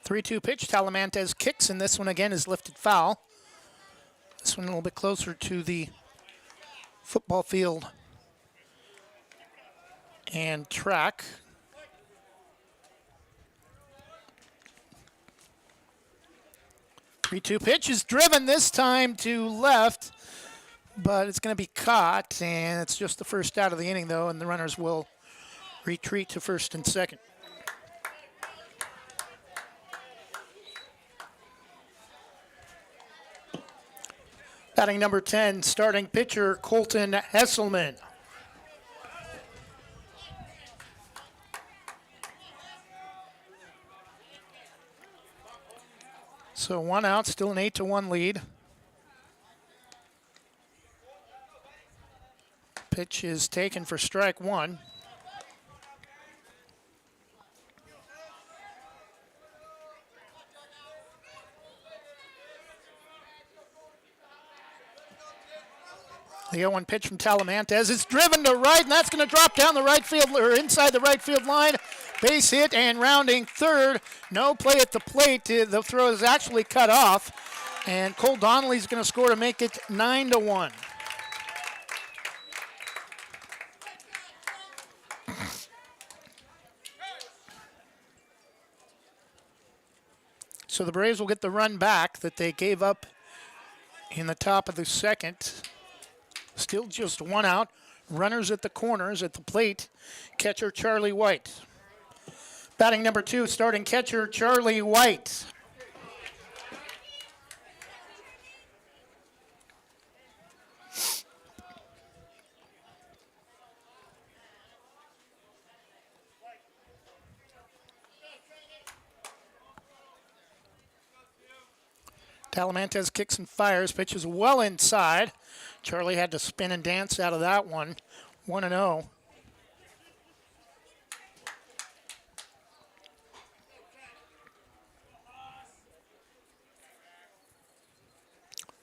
Three-two pitch. Talamantes kicks, and this one again is lifted foul. This one a little bit closer to the football field and track. Three-two pitch is driven this time to left, but it's going to be caught, and it's just the first out of the inning, though, and the runners will retreat to first and second. Batting number 10, starting pitcher Colton Hesselman. So 1 out, still an 8-1 lead. Pitch is taken for strike 1. The 0-1 pitch from Talamantes is driven to right, and that's going to drop down the right field, or inside the right field line. Base hit and rounding third. No play at the plate. The throw is actually cut off, and Cole Donnelly's going to score to make it 9-1. So the Braves will get the run back that they gave up in the top of the second. Still just 1 out. Runners at the corners at the plate. Catcher Charlie White. Batting number 2, starting catcher Charlie White. Talamantes kicks and fires, pitches well inside. Charlie had to spin and dance out of that one. 1-0.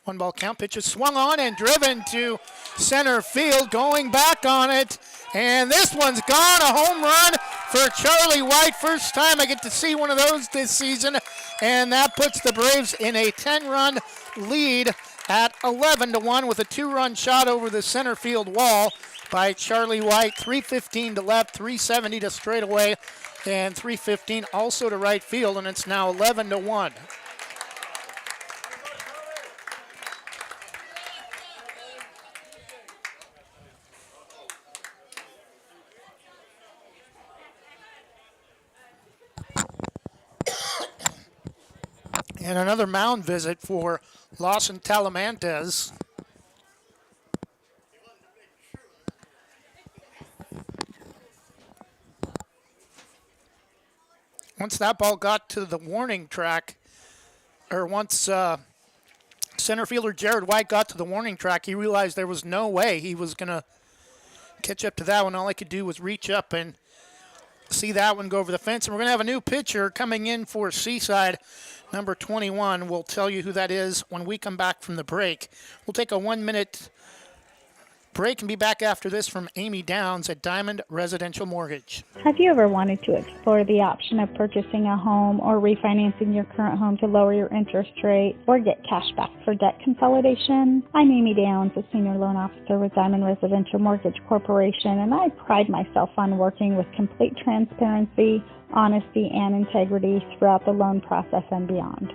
One ball count, pitch is swung on and driven to center field, going back on it. And this one's gone, a home run for Charlie White. First time I get to see one of those this season. And that puts the Braves in a 10-run lead at 11-1 with a 2-run shot over the center field wall by Charlie White. 3:15 to left, 3:70 to straightaway, and 3:15 also to right field, and it's now 11-1. And another mound visit for Lawson Talamantes. Once that ball got to the warning track, or once center fielder Jared White got to the warning track, he realized there was no way he was going to catch up to that one. All he could do was reach up and see that one go over the fence. And we're going to have a new pitcher coming in for Seaside. Number 21, we'll tell you who that is when we come back from the break. We'll take a 1-minute break and be back after this from Amy Downs at Diamond Residential Mortgage. Have you ever wanted to explore the option of purchasing a home or refinancing your current home to lower your interest rate or get cash back for debt consolidation? I'm Amy Downs, a Senior Loan Officer with Diamond Residential Mortgage Corporation, and I pride myself on working with complete transparency, honesty, and integrity throughout the loan process and beyond.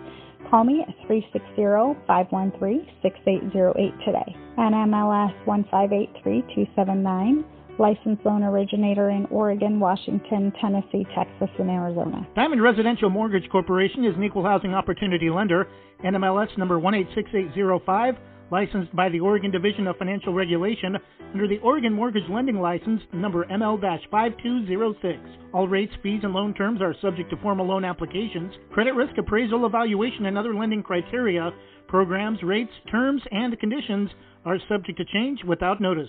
Call me at 360-513-6808 today. NMLS 1583279, licensed loan originator in Oregon, Washington, Tennessee, Texas, and Arizona. Diamond Residential Mortgage Corporation is an equal housing opportunity lender. NMLS number 186805, licensed by the Oregon Division of Financial Regulation under the Oregon Mortgage Lending License number ML-5206. All rates, fees, and loan terms are subject to formal loan applications, credit risk appraisal evaluation, and other lending criteria. Programs, rates, terms, and conditions are subject to change without notice.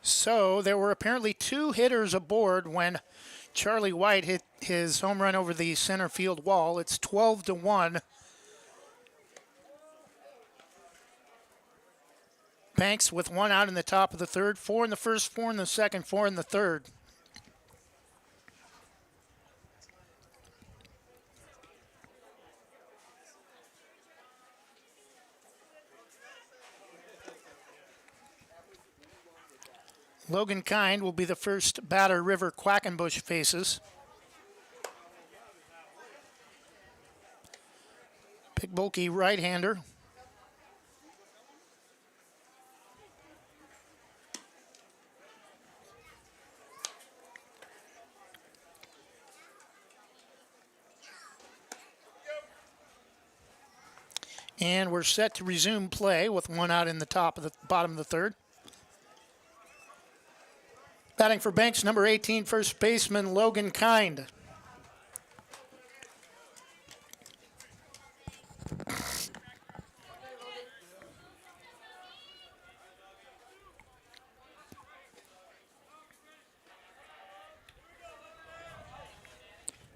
So there were apparently 2 hitters aboard when Charlie White hit his home run over the center field wall. It's 12-1. Banks with 1 out in the top of the third, 4 in the first, 4 in the second, 4 in the third. Logan Kind will be the first batter River Quackenbush faces. Big bulky right-hander. And we're set to resume play with one out in the bottom of the third. Batting for Banks, number 18, first baseman Logan Kind.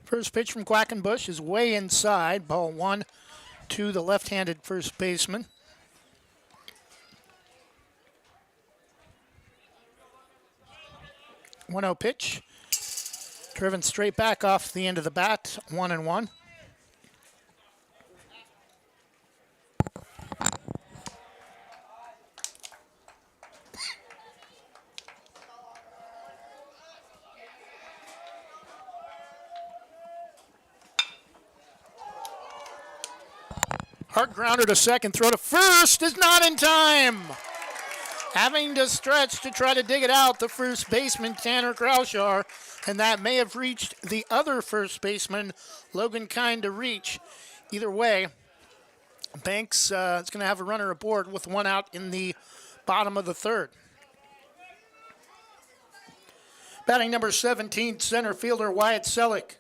First pitch from Quackenbush is way inside. Ball 1 to the left-handed first baseman. One-zero pitch. Driven straight back off the end of the bat. 1-1. Hard grounder to second, throw to first is not in time. Having to stretch to try to dig it out, the first baseman, Tanner Kraushaar, and that may have reached the other first baseman, Logan Kind, to reach. Either way, Banks is going to have a runner aboard with one out in the bottom of the third. Batting number 17, center fielder Wyatt Selleck.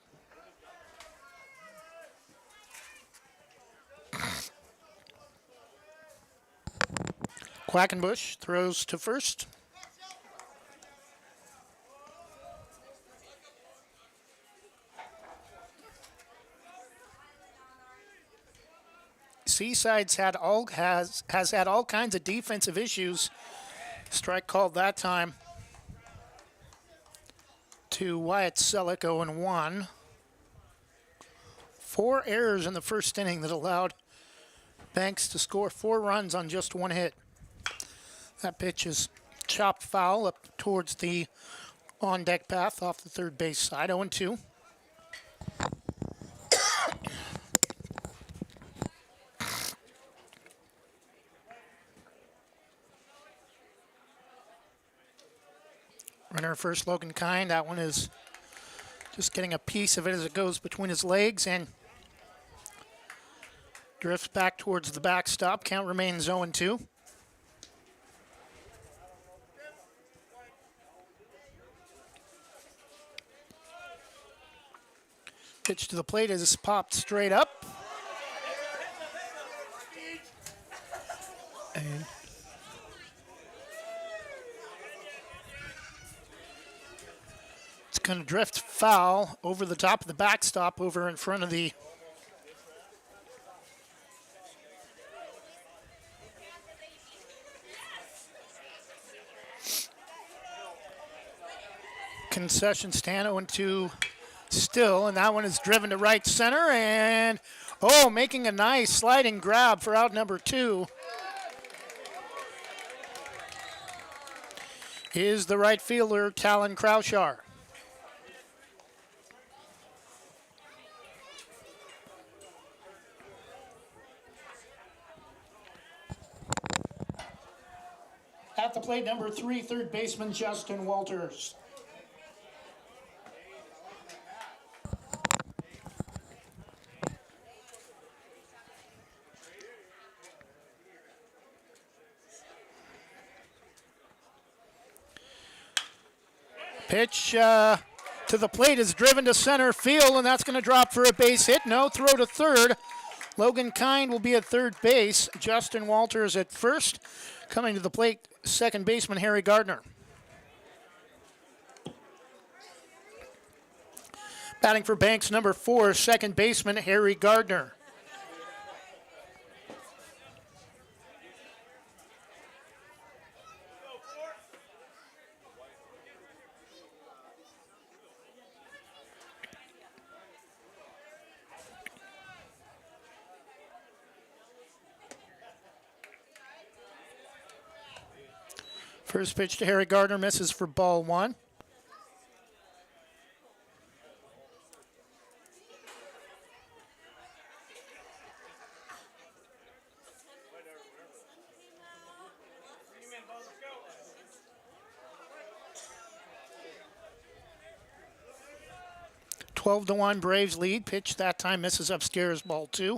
Quackenbush throws to first. Seaside's has had all kinds of defensive issues. Strike called that time to Wyatt Selleck, 0-1. 4 errors in the first inning that allowed Banks to score 4 runs on just 1 hit. That pitch is chopped foul up towards the on-deck path off the third base side, 0-2. Runner first, Logan Kind. That one is just getting a piece of it as it goes between his legs and drifts back towards the backstop. Count remains 0-2. Pitch to the plate is popped straight up. And it's going to drift foul over the top of the backstop over in front of the concession stand. 0-2 still, and that one is driven to right center, and making a nice sliding grab for out number 2 is the right fielder, Talon Kraushaar. At the plate, number 3, third baseman, Justin Walters. Pitch to the plate is driven to center field, and that's going to drop for a base hit. No, throw to third. Logan Kind will be at third base. Justin Walters at first. Coming to the plate, second baseman Harry Gardner. Batting for Banks, number 4, second baseman Harry Gardner. First pitch to Harry Gardner misses for ball 1. (12-1) Braves lead. Pitch that time misses upstairs, ball 2.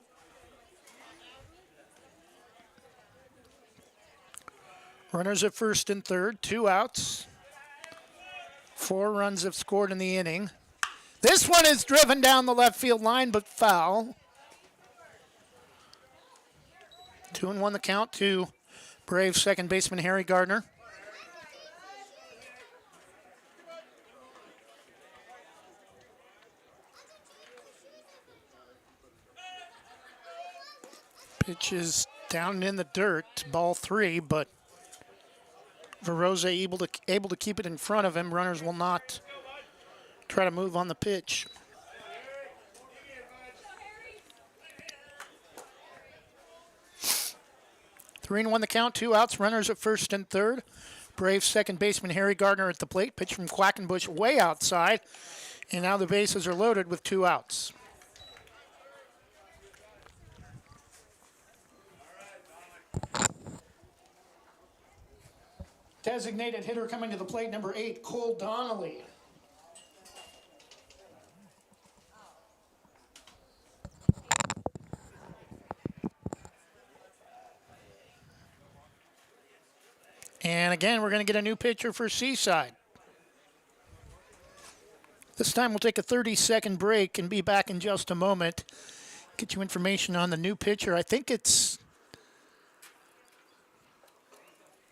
Runners at first and third, 2 outs. 4 runs have scored in the inning. This one is driven down the left field line, but foul. 2-1 the count to Braves second baseman Harry Gardner. Pitch is down in the dirt, ball 3, but Verosa able to keep it in front of him. Runners will not try to move on the pitch. Three and 1 the count, 2 outs, runners at first and third. Braves second baseman Harry Gardner at the plate. Pitch from Quackenbush way outside. And now the bases are loaded with 2 outs. Designated hitter coming to the plate, number 8, Cole Donnelly. And again, we're going to get a new pitcher for Seaside. This time we'll take a 30-second break and be back in just a moment. Get you information on the new pitcher. I think it's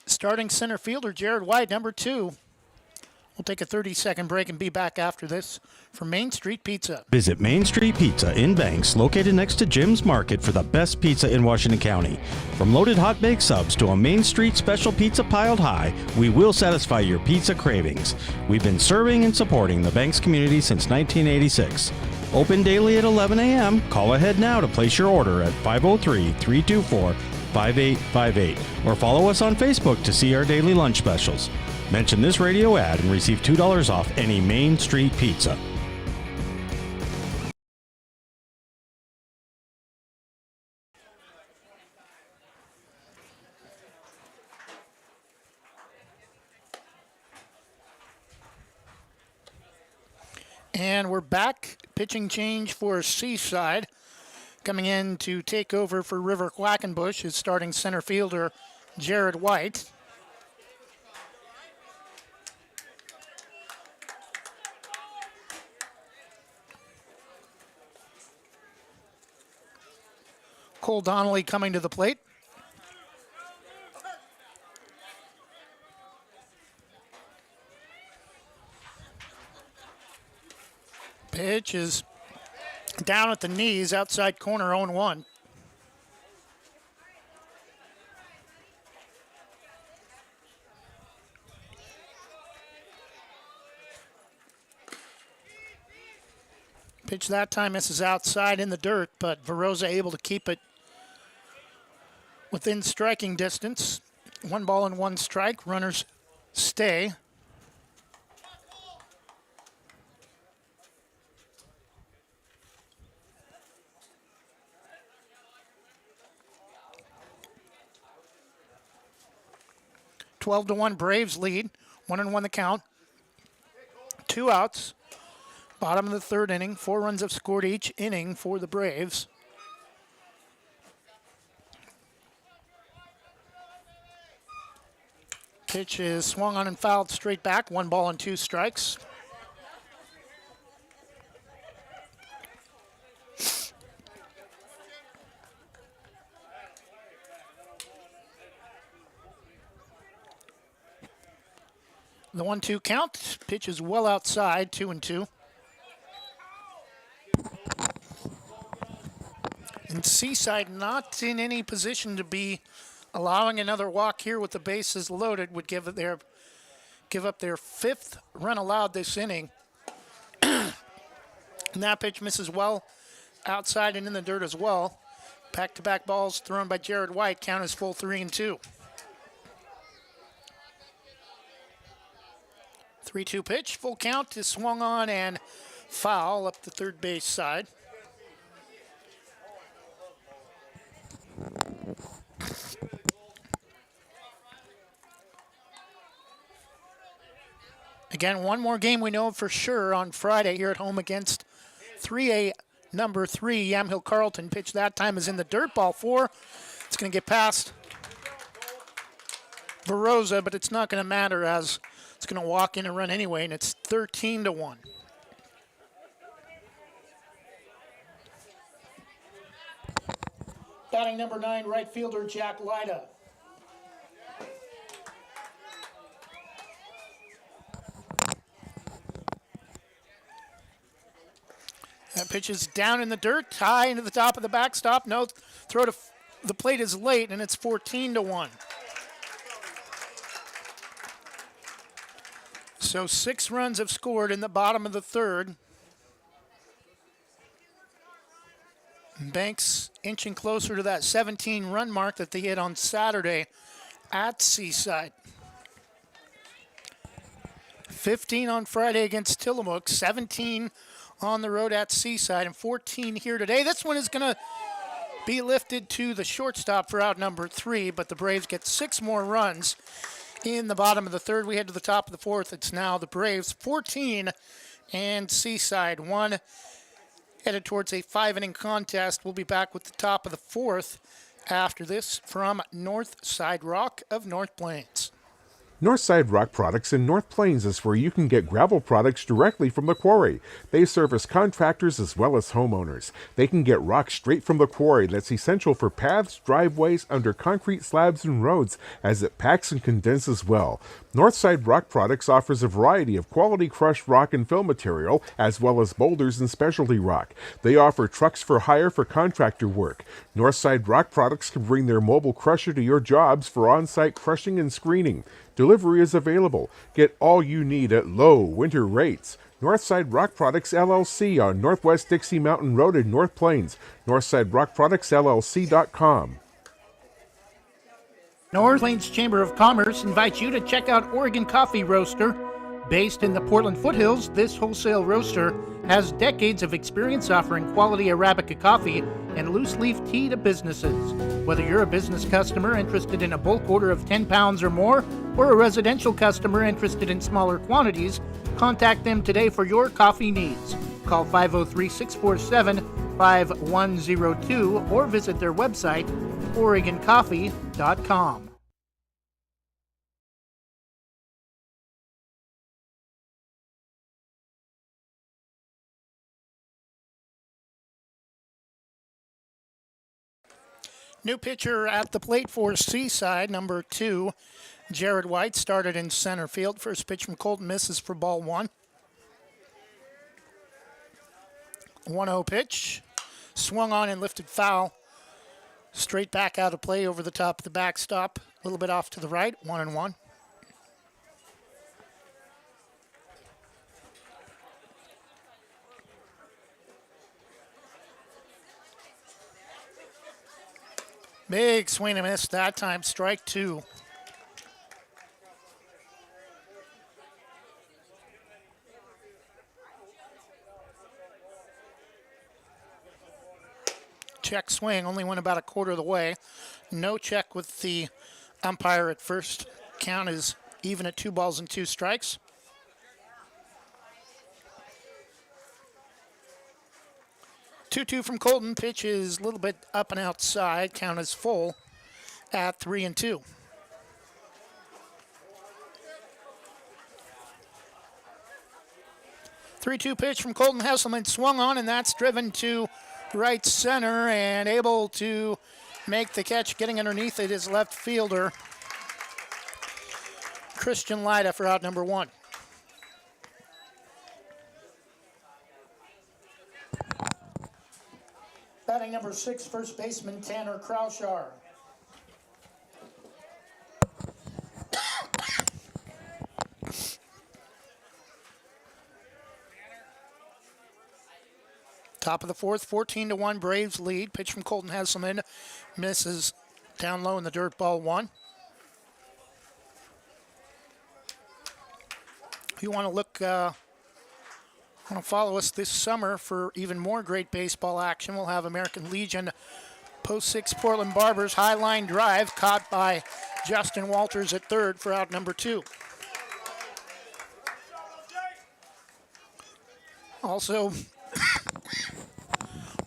starting center fielder Jared White, number 2. We'll take a 30-second break and be back after this for Main Street Pizza. Visit Main Street Pizza in Banks, located next to Jim's Market, for the best pizza in Washington County. From loaded hot baked subs to a Main Street special pizza piled high, we will satisfy your pizza cravings. We've been serving and supporting the Banks community since 1986. Open daily at 11 a.m. Call ahead now to place your order at 503-324-5858 or follow us on Facebook to see our daily lunch specials. Mention this radio ad and receive $2 off any Main Street pizza. And we're back. Pitching change for Seaside. Coming in to take over for River Quackenbush is starting center fielder Jared White. Cole Donnelly coming to the plate. Pitch is down at the knees, outside corner, 0-1. Pitch that time misses outside in the dirt, but Verosa able to keep it within striking distance. 1 ball and 1 strike. Runners stay. (12-1) Braves lead. 1-1 the count. 2 outs. Bottom of the third inning. 4 runs have scored each inning for the Braves. Pitch is swung on and fouled straight back. 1 ball and 2 strikes. The 1-2 count. Pitch is well outside, 2-2. And Seaside not in any position to be allowing another walk here with the bases loaded. Would give up their 5th run allowed this inning. And that pitch misses well outside and in the dirt as well. Back-to-back balls thrown by Jared White. Count is full 3-2. 3-2 pitch. Full count is swung on and foul up the third base side. Again, one more game we know for sure on Friday here at home against 3A number 3 Yamhill Carlton. Pitch that time is in the dirt, ball 4. It's going to get past Verosa, but it's not going to matter as it's going to walk in and run anyway, and it's 13-1. Batting number 9, right fielder Jack Lyda. That pitch is down in the dirt, high into the top of the backstop. No, throw to the plate is late, and it's 14-1. So 6 runs have scored in the bottom of the third. Banks inching closer to that 17-run mark that they hit on Saturday at Seaside. 15 on Friday against Tillamook, 17 on the road at Seaside, and 14 here today. This one is going to be lifted to the shortstop for out number 3, but the Braves get 6 more runs in the bottom of the third. We head to the top of the fourth. It's now the Braves 14 and Seaside 1. Headed towards a 5-inning contest. We'll be back with the top of the fourth after this from Northside Rock of North Plains. Northside Rock Products in North Plains is where you can get gravel products directly from the quarry. They service contractors as well as homeowners. They can get rock straight from the quarry that's essential for paths, driveways, under concrete slabs and roads, as it packs and condenses well. Northside Rock Products offers a variety of quality crushed rock and fill material, as well as boulders and specialty rock. They offer trucks for hire for contractor work. Northside Rock Products can bring their mobile crusher to your jobs for on-site crushing and screening. Delivery is available. Get all you need at low winter rates. Northside Rock Products LLC on Northwest Dixie Mountain Road in North Plains. NorthsideRockProductsLLC.com. North Plains Chamber of Commerce invites you to check out Oregon Coffee Roaster. Based in the Portland foothills, this wholesale roaster has decades of experience offering quality Arabica coffee and loose leaf tea to businesses. Whether you're a business customer interested in a bulk order of 10 pounds or more, or a residential customer interested in smaller quantities, contact them today for your coffee needs. Call 503-647-5102 or visit their website, OregonCoffee.com. New pitcher at the plate for Seaside, number 2, Jared White, started in center field. First pitch from Colton misses for ball 1. 1-0 pitch. Swung on and lifted foul. Straight back out of play over the top of the backstop. A little bit off to the right, 1-1. Big swing and miss that time, strike 2. Check swing, only went about a quarter of the way. No check with the umpire at first. Count is even at 2 balls and 2 strikes. Two from Colton. Pitch is a little bit up and outside. Count is full at 3-2. Three-two pitch from Colton Hesselman, swung on, and that's driven to right center and able to make the catch. Getting underneath it is left fielder Christian Lyda for out number 1. Batting number 6, first baseman Tanner Kraushaar. Top of the fourth, 14-1 Braves lead. Pitch from Colton Hesselman misses down low in the dirt, ball 1. If you want to look, follow us this summer for even more great baseball action, we'll have American Legion post 6 Portland Barbers high line drive caught by Justin Walters at third for out number 2. Also,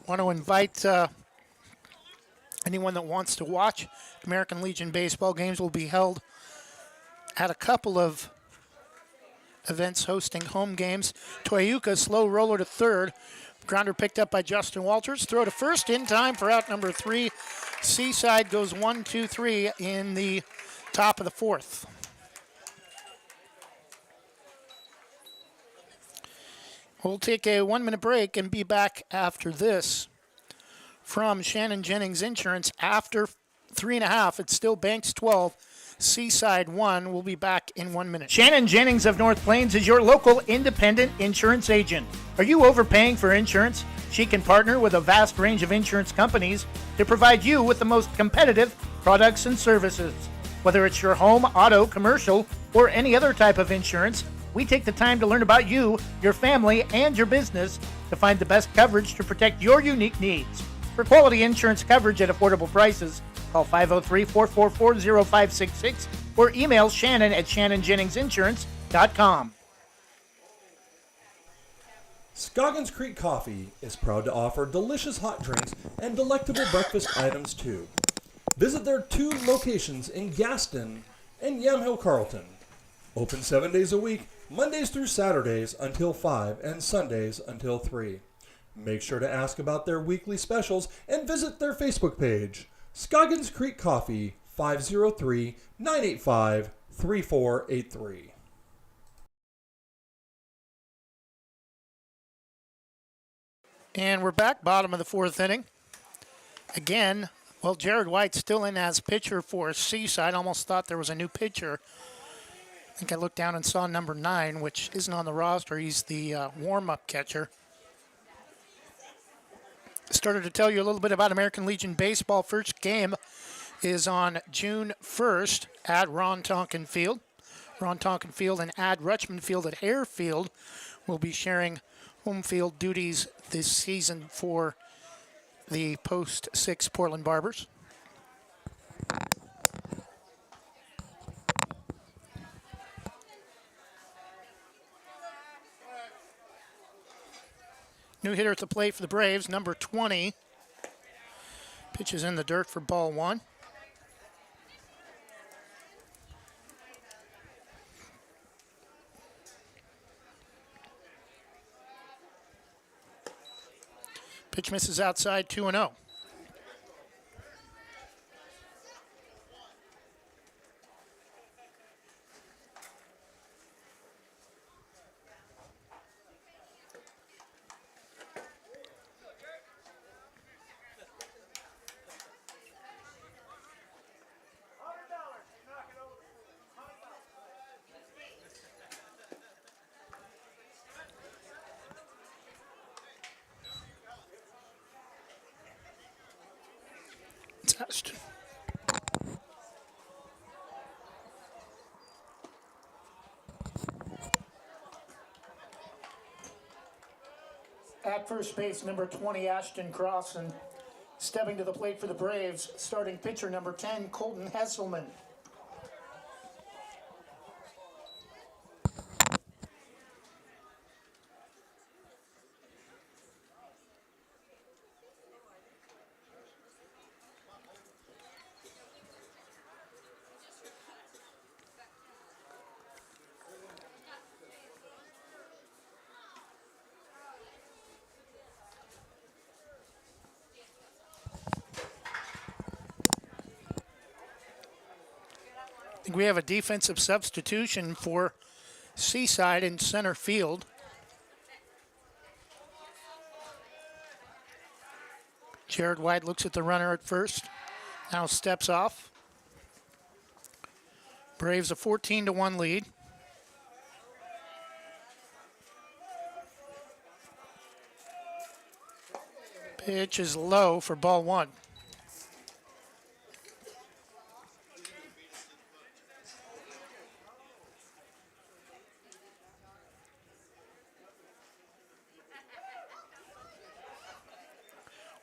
want to invite anyone that wants to watch American Legion baseball games. Will be held at a couple of events hosting home games. Toyuka, slow roller to third. Grounder picked up by Justin Walters. Throw to first in time for out number 3. Seaside goes 1-2-3 in the top of the fourth. We'll take a 1-minute break and be back after this. From Shannon Jennings Insurance, after 3.5, it's still Banks 12, Seaside 1. We'll be back in 1 minute. Shannon Jennings of North Plains is your local independent insurance agent. Are you overpaying for insurance? She can partner with a vast range of insurance companies to provide you with the most competitive products and services. Whether it's your home, auto, commercial, or any other type of insurance, we take the time to learn about you, your family, and your business to find the best coverage to protect your unique needs. For quality insurance coverage at affordable prices, call 503-444-0566 or email Shannon at shannonjenningsinsurance.com. Scoggins Creek Coffee is proud to offer delicious hot drinks and delectable breakfast items too. Visit their 2 locations in Gaston and Yamhill Carlton. Open 7 days a week, Mondays through Saturdays until 5 and Sundays until 3. Make sure to ask about their weekly specials and visit their Facebook page. Scoggins Creek Coffee, 503-985-3483. And we're back, bottom of the fourth inning. Again, well, Jared White's still in as pitcher for Seaside. Almost thought there was a new pitcher. I think I looked down and saw number 9, which isn't on the roster. He's the warm-up catcher. Started to tell you a little bit about American Legion Baseball. First game is on June 1st at Ron Tonkin Field. Ron Tonkin Field and Ad Rutschman Field at Hare Field will be sharing home field duties this season for the Post 6 Portland Barbers. New hitter at the plate for the Braves, number 20. Pitches in the dirt for ball 1. Pitch misses outside, 2-0. Ashton. At first base, number 20, Ashton Cross, and stepping to the plate for the Braves, starting pitcher number 10, Colton Hesselman. I think we have a defensive substitution for Seaside in center field. Jared White looks at the runner at first, now steps off. Braves a 14-1 lead. Pitch is low for ball 1.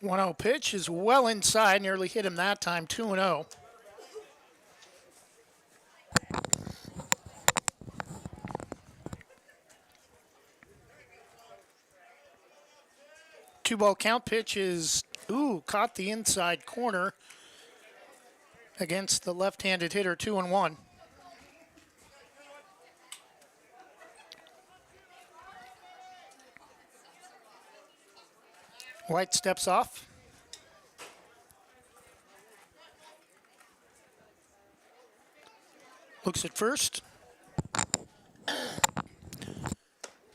One-0 pitch is well inside, nearly hit him that time, 2-0. Two-ball count. Pitch is, caught the inside corner against the left-handed hitter, 2-1. White steps off. Looks at first.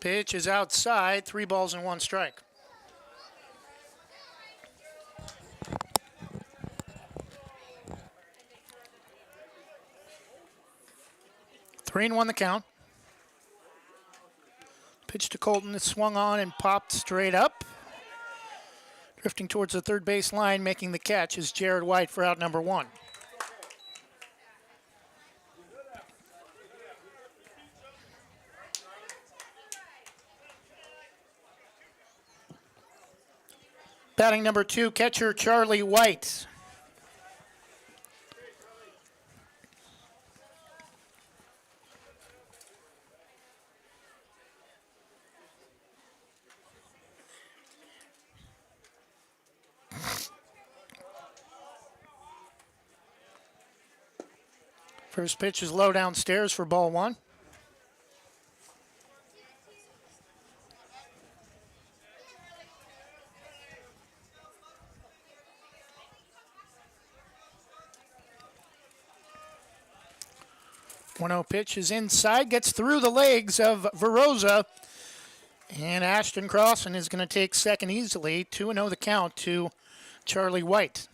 Pitch is outside. 3 balls and 1 strike. Three and 1 the count. Pitch to Colton is swung on and popped straight up. Drifting towards the third base line, making the catch is Jared White for out number 1. Batting number 2, catcher Charlie White. First pitch is low downstairs for ball 1. One 0 pitch is inside, gets through the legs of Veroza. And Ashton Crossan is going to take second easily. 2-0 the count to Charlie White.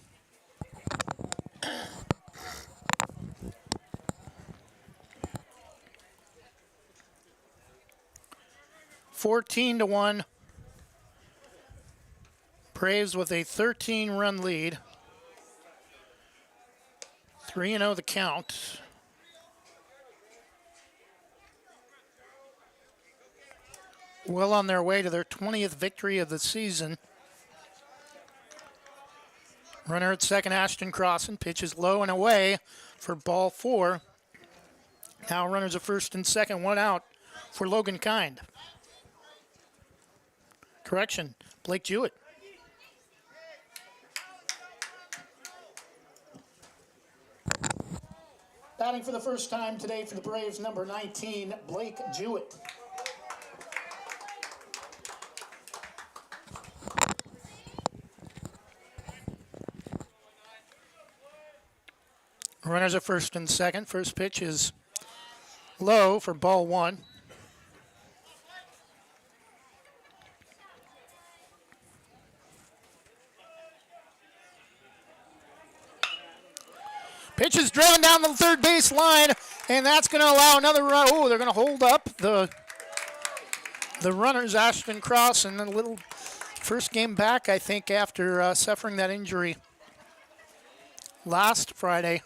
(14-1). Braves with a 13-run lead. 3-0 the count. Well on their way to their 20th victory of the season. Runner at second, Ashton Crossan. Pitches low and away for ball 4. Now runners at first and second, 1 out for Logan Kind. Correction, Blake Jewett. Batting for the first time today for the Braves, number 19, Blake Jewett. Runners at first and second. First pitch is low for ball 1. Pitch is drawn down the third base line, and that's going to allow another run. Oh, they're going to hold up the runners, Ashton Cross, and a little first game back, I think, after suffering that injury last Friday.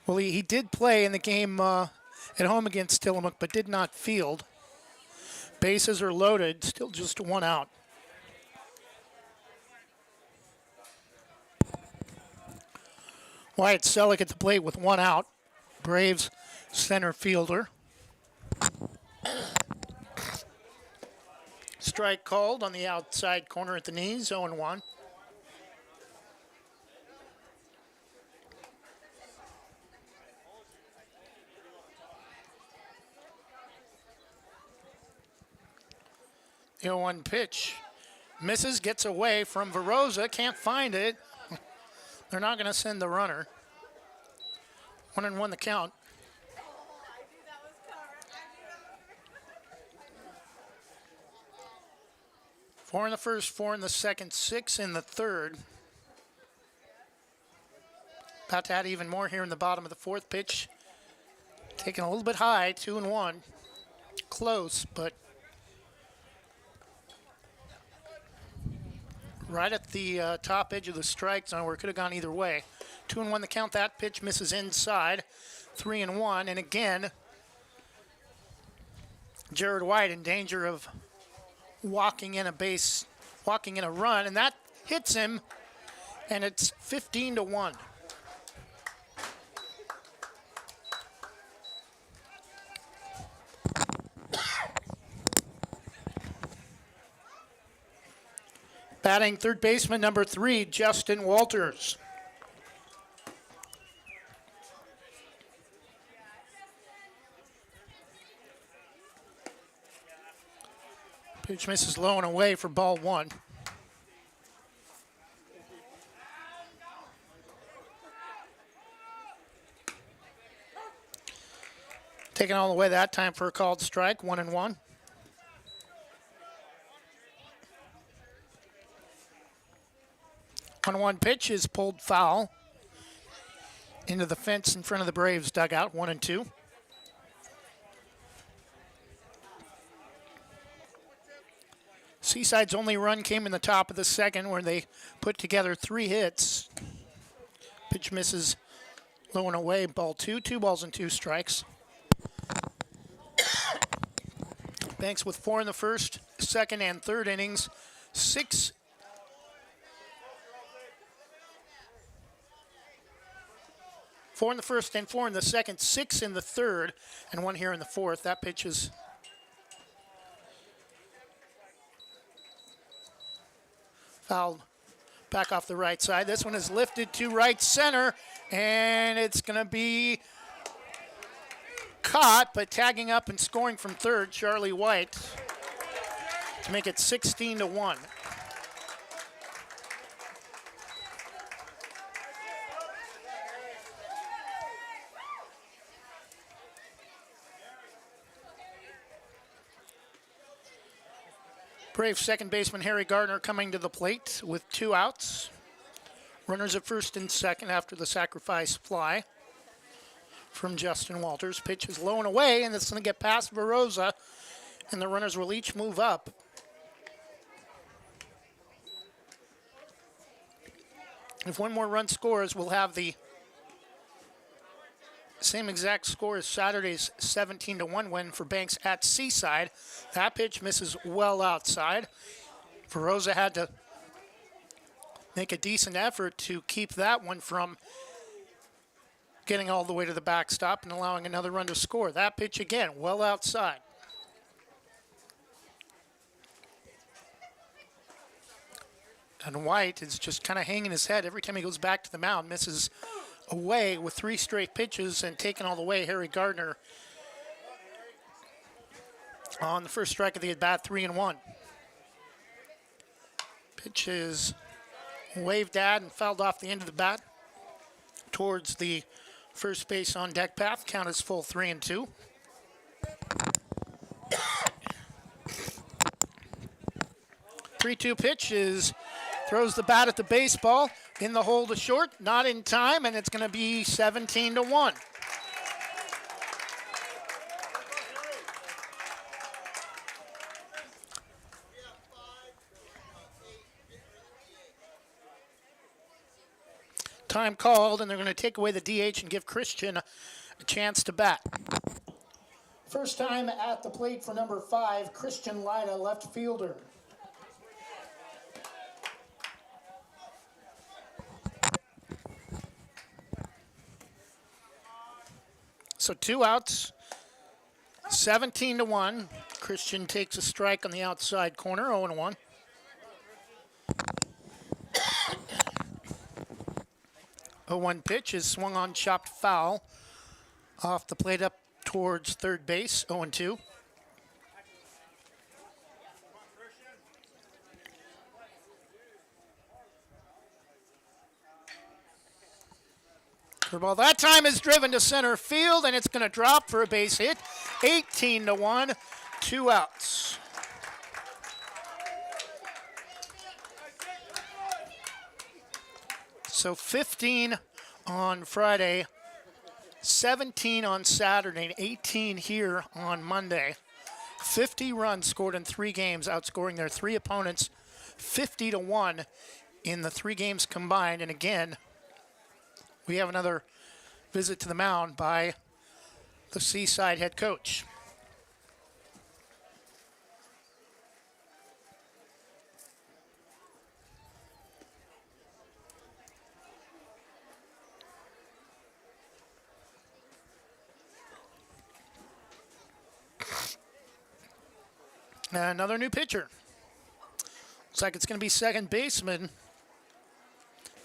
Well, he did play in the game at home against Tillamook, but did not field. Bases are loaded, still just 1 out. Wyatt Selleck at the plate with 1 out. Braves center fielder. Strike called on the outside corner at the knees, 0-1. The 0-1 pitch misses, gets away from Veroza, can't find it. They're not going to send the runner. 1-1 the count. Four in the first, 4 in the second, 6 in the third. About to add even more here in the bottom of the 4th pitch. Taken a little bit high, 2-1. Close, but right at the top edge of the strike zone where it could have gone either way. 2-1 the count. That pitch misses inside. 3-1. And again, Jared White in danger of walking in a run. And that hits him. And it's 15-1. Batting third baseman number 3, Justin Walters. Pitch misses low and away for ball 1. Taken all the way that time for a called strike, 1-1. One pitch is pulled foul into the fence in front of the Braves dugout, 1-2. Seaside's only run came in the top of the second where they put together 3 hits. Pitch misses low and away, ball 2, 2 balls and 2 strikes. Banks with 4 in the first, second, and third innings. 4 in the first and 4 in the second, 6 in the third, and 1 here in the fourth. That pitch is fouled back off the right side. This one is lifted to right center, and it's going to be caught, but tagging up and scoring from third, Charlie White, to make it 16-1. Brave second baseman Harry Gardner coming to the plate with 2 outs. Runners at first and second after the sacrifice fly from Justin Walters. Pitch is low and away, and it's going to get past Verosa, and the runners will each move up. If one more run scores, we'll have the same exact score as Saturday's 17-1 win for Banks at Seaside. That pitch misses well outside. Verosa had to make a decent effort to keep that one from getting all the way to the backstop and allowing another run to score. That pitch again, well outside. And White is just kind of hanging his head every time he goes back to the mound, misses away with 3 straight pitches and taken all the way. Harry Gardner on the first strike of the at-bat, 3-1. Pitch is waved at and fouled off the end of the bat towards the first base on deck path. Count is full, 3-2. Three-two pitch is throws the bat at the baseball in the hole to short, not in time, and it's going to be 17-1. Time called, and they're going to take away the DH and give Christian a chance to bat. First time at the plate for number 5, Christian Lyda, left fielder. So 2 outs, 17-1. Christian takes a strike on the outside corner, 0-1. A 1 pitch is swung on, chopped foul off the plate up towards third base, 0-2. Curveball that time is driven to center field, and it's going to drop for a base hit. 18-1, 2 outs. So 15 on Friday, 17 on Saturday, and 18 here on Monday. 50 runs scored in 3 games, outscoring their 3 opponents 50-1 in the 3 games combined. And again, we have another visit to the mound by the Seaside head coach. Another new pitcher. Looks like it's going to be second baseman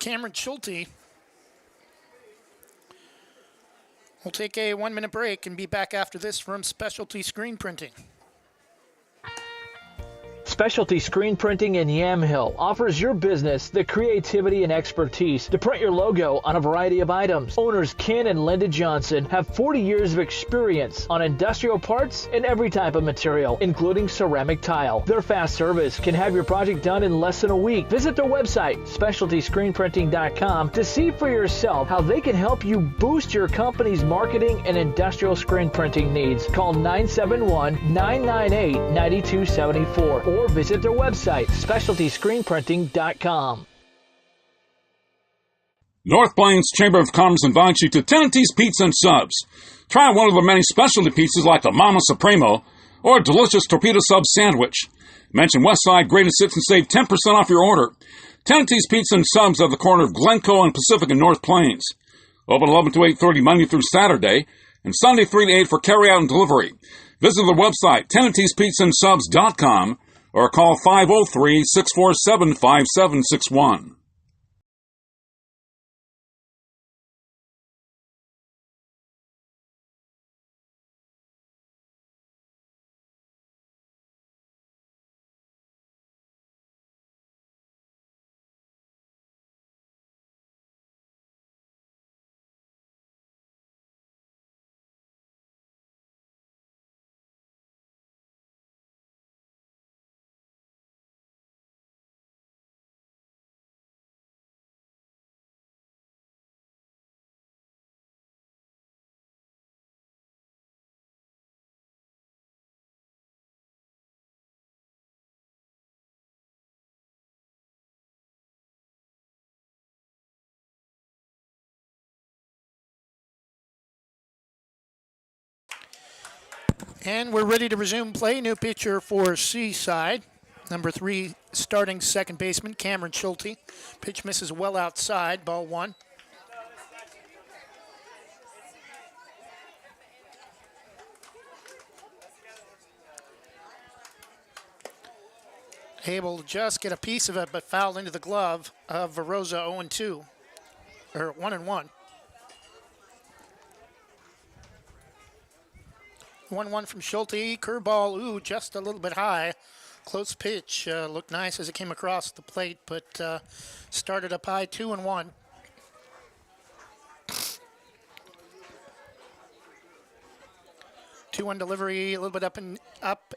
Cameron Schulte. We'll take a 1-minute break and be back after this from Specialty Screen Printing. Specialty Screen Printing in Yamhill offers your business the creativity and expertise to print your logo on a variety of items. Owners Ken and Linda Johnson have 40 years of experience on industrial parts and every type of material, including ceramic tile. Their fast service can have your project done in less than a week. Visit their website, specialtyscreenprinting.com, to see for yourself how they can help you boost your company's marketing and industrial screen printing needs. Call 971-998-9274 or visit their website, specialtyscreenprinting.com. North Plains Chamber of Commerce invites you to Tenante's Pizza and Subs. Try one of the many specialty pizzas like the Mama Supremo or a delicious torpedo sub sandwich. Mention Westside Greatest Hits and save 10% off your order. Tenante's Pizza and Subs at the corner of Glencoe and Pacific in North Plains. Open 11 to 8:30 Monday through Saturday and Sunday 3 to 8 for carry-out and delivery. Visit their website, Tenante'sPizzaAndSubs.com, or call 503-647-5761. And we're ready to resume play. New pitcher for Seaside. Number 3, starting second baseman, Cameron Schulte. Pitch misses well outside, ball 1. Able to just get a piece of it, but fouled into the glove of Varosa, 0-2, or 1-1. 1-1 from Schulte. Curveball, just a little bit high. Close pitch. Looked nice as it came across the plate, but started up high, 2-1. Two-one delivery, a little bit up and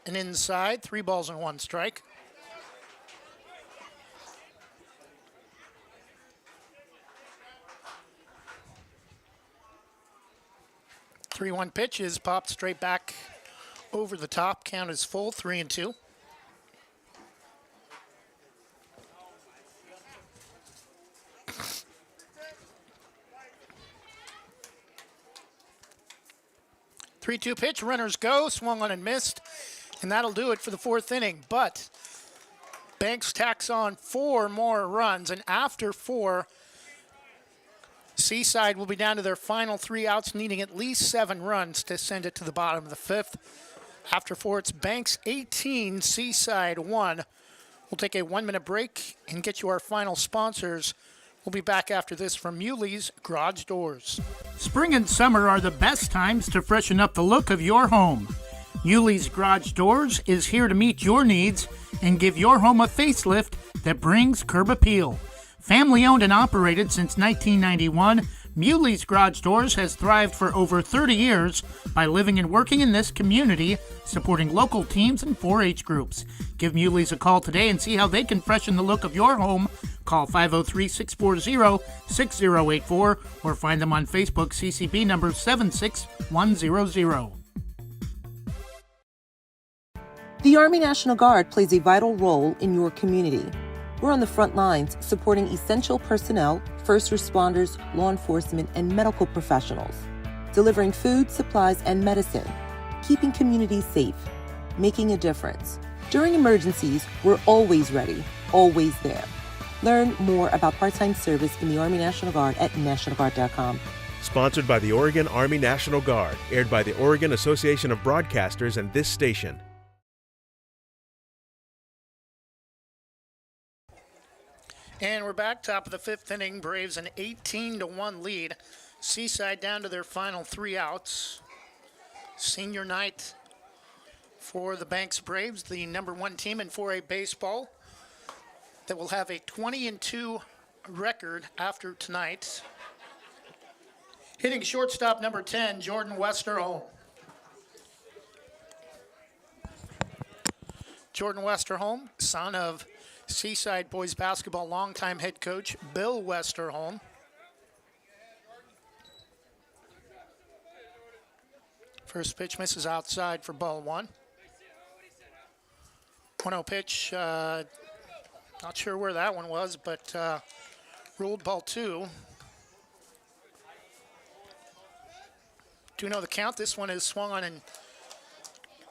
inside. 3 balls and 1 strike. Three-one pitch is popped straight back over the top. Count is full, 3-2. Three-two pitch, runners go, swung on and missed, and that'll do it for the 4th inning. But Banks tacks on 4 more runs, and after 4, Seaside will be down to their final 3 outs, needing at least 7 runs to send it to the bottom of the 5th. After 4, it's Banks 18, Seaside 1. We'll take a 1-minute break and get you our final sponsors. We'll be back after this from Muley's Garage Doors. Spring and summer are the best times to freshen up the look of your home. Muley's Garage Doors is here to meet your needs and give your home a facelift that brings curb appeal. Family owned and operated since 1991, Muley's Garage Doors has thrived for over 30 years by living and working in this community, supporting local teams and 4-H groups. Give Muley's a call today and see how they can freshen the look of your home. Call 503-640-6084 or find them on Facebook, CCB number 76100. The Army National Guard plays a vital role in your community. We're on the front lines supporting essential personnel, first responders, law enforcement, and medical professionals, delivering food, supplies, and medicine, keeping communities safe, making a difference. During emergencies, we're always ready, always there. Learn more about part-time service in the Army National Guard at nationalguard.com. Sponsored by the Oregon Army National Guard, aired by the Oregon Association of Broadcasters and this station. And we're back, top of the 5th inning. Braves an 18-1 lead. Seaside down to their final 3 outs. Senior night for the Banks Braves, the number 1 team in 4A baseball that will have a 20-2 record after tonight. Hitting shortstop number 10, Jordan Westerholm. Jordan Westerholm, son of Seaside boys basketball longtime head coach Bill Westerholm. First pitch misses outside for ball 1. 1-0 pitch, not sure where that one was, but ruled ball 2. Do know the count. This one is swung on and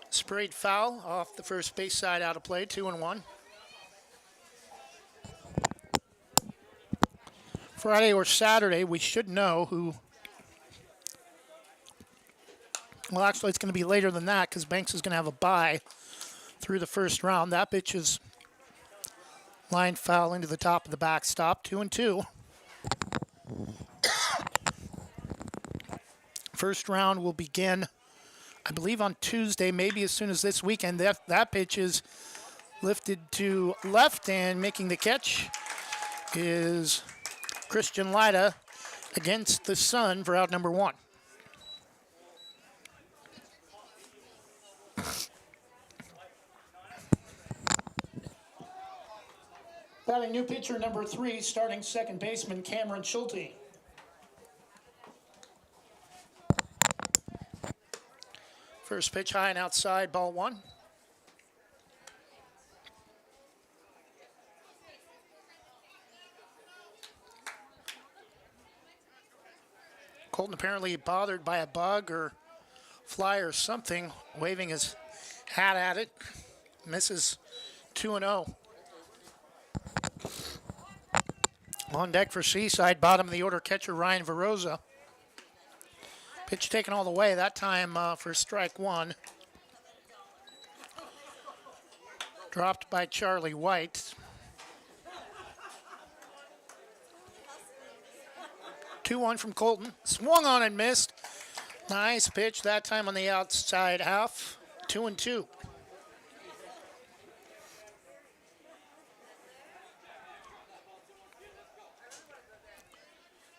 sprayed foul off the first base side, out of play, 2-1. Friday or Saturday, we should know who. Well, actually, it's going to be later than that because Banks is going to have a bye through the first round. That pitch is line foul into the top of the backstop, 2-2. First round will begin, I believe, on Tuesday, maybe as soon as this weekend. That pitch is lifted to left, and making the catch is Christian Lyda against the Sun for out number 1. Batting new pitcher number 3, starting second baseman Cameron Schulte. First pitch high and outside, ball 1. Colton apparently bothered by a bug or fly or something, waving his hat at it. Misses 2-0. On deck for Seaside, bottom of the order catcher Ryan Veroza. Pitch taken all the way, that time for strike 1. Dropped by Charlie White. 2-1 from Colton. Swung on and missed. Nice pitch, that time on the outside half. 2-2.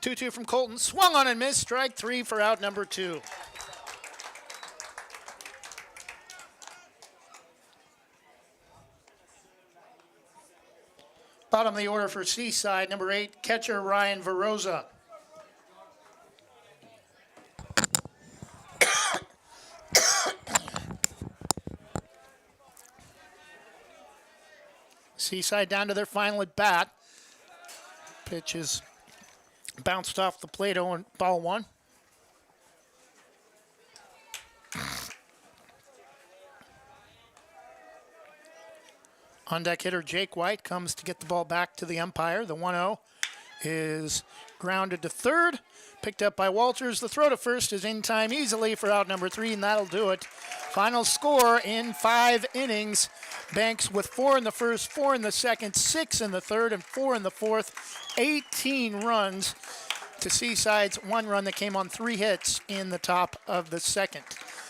Two from Colton. Swung on and missed. Strike 3 for out number 2. Bottom of the order for Seaside, number 8, catcher Ryan Veroza. Seaside down to their final at bat. Pitch is bounced off the plate on ball 1. On deck hitter Jake White comes to get the ball back to the umpire. The 1-0 is grounded to third. Picked up by Walters. The throw to first is in time easily for out number 3, and that'll do it. Final score in 5 innings. Banks with 4 in the first, 4 in the second, 6 in the third, and 4 in the fourth. 18 runs to Seaside's 1 run that came on 3 hits in the top of the second.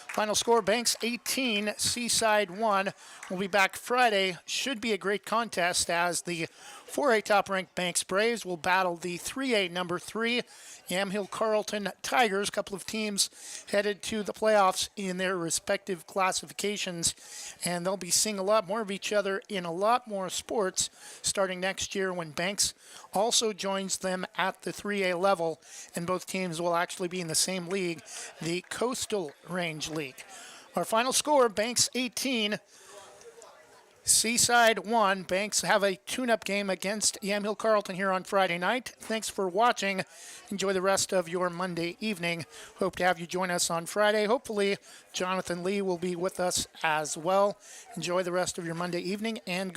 Final score, Banks 18, Seaside 1. We'll be back Friday. Should be a great contest as the 4A top-ranked Banks Braves will battle the 3A number 3 Yamhill Carlton Tigers. A couple of teams headed to the playoffs in their respective classifications, and they'll be seeing a lot more of each other in a lot more sports starting next year when Banks also joins them at the 3A level, and both teams will actually be in the same league, the Coastal Range League. Our final score, Banks 18, Seaside 1. Banks have a tune-up game against Yamhill Carlton here on Friday night. Thanks for watching. Enjoy the rest of your Monday evening. Hope to have you join us on Friday. Hopefully, Jonathan Lee will be with us as well. Enjoy the rest of your Monday evening, and good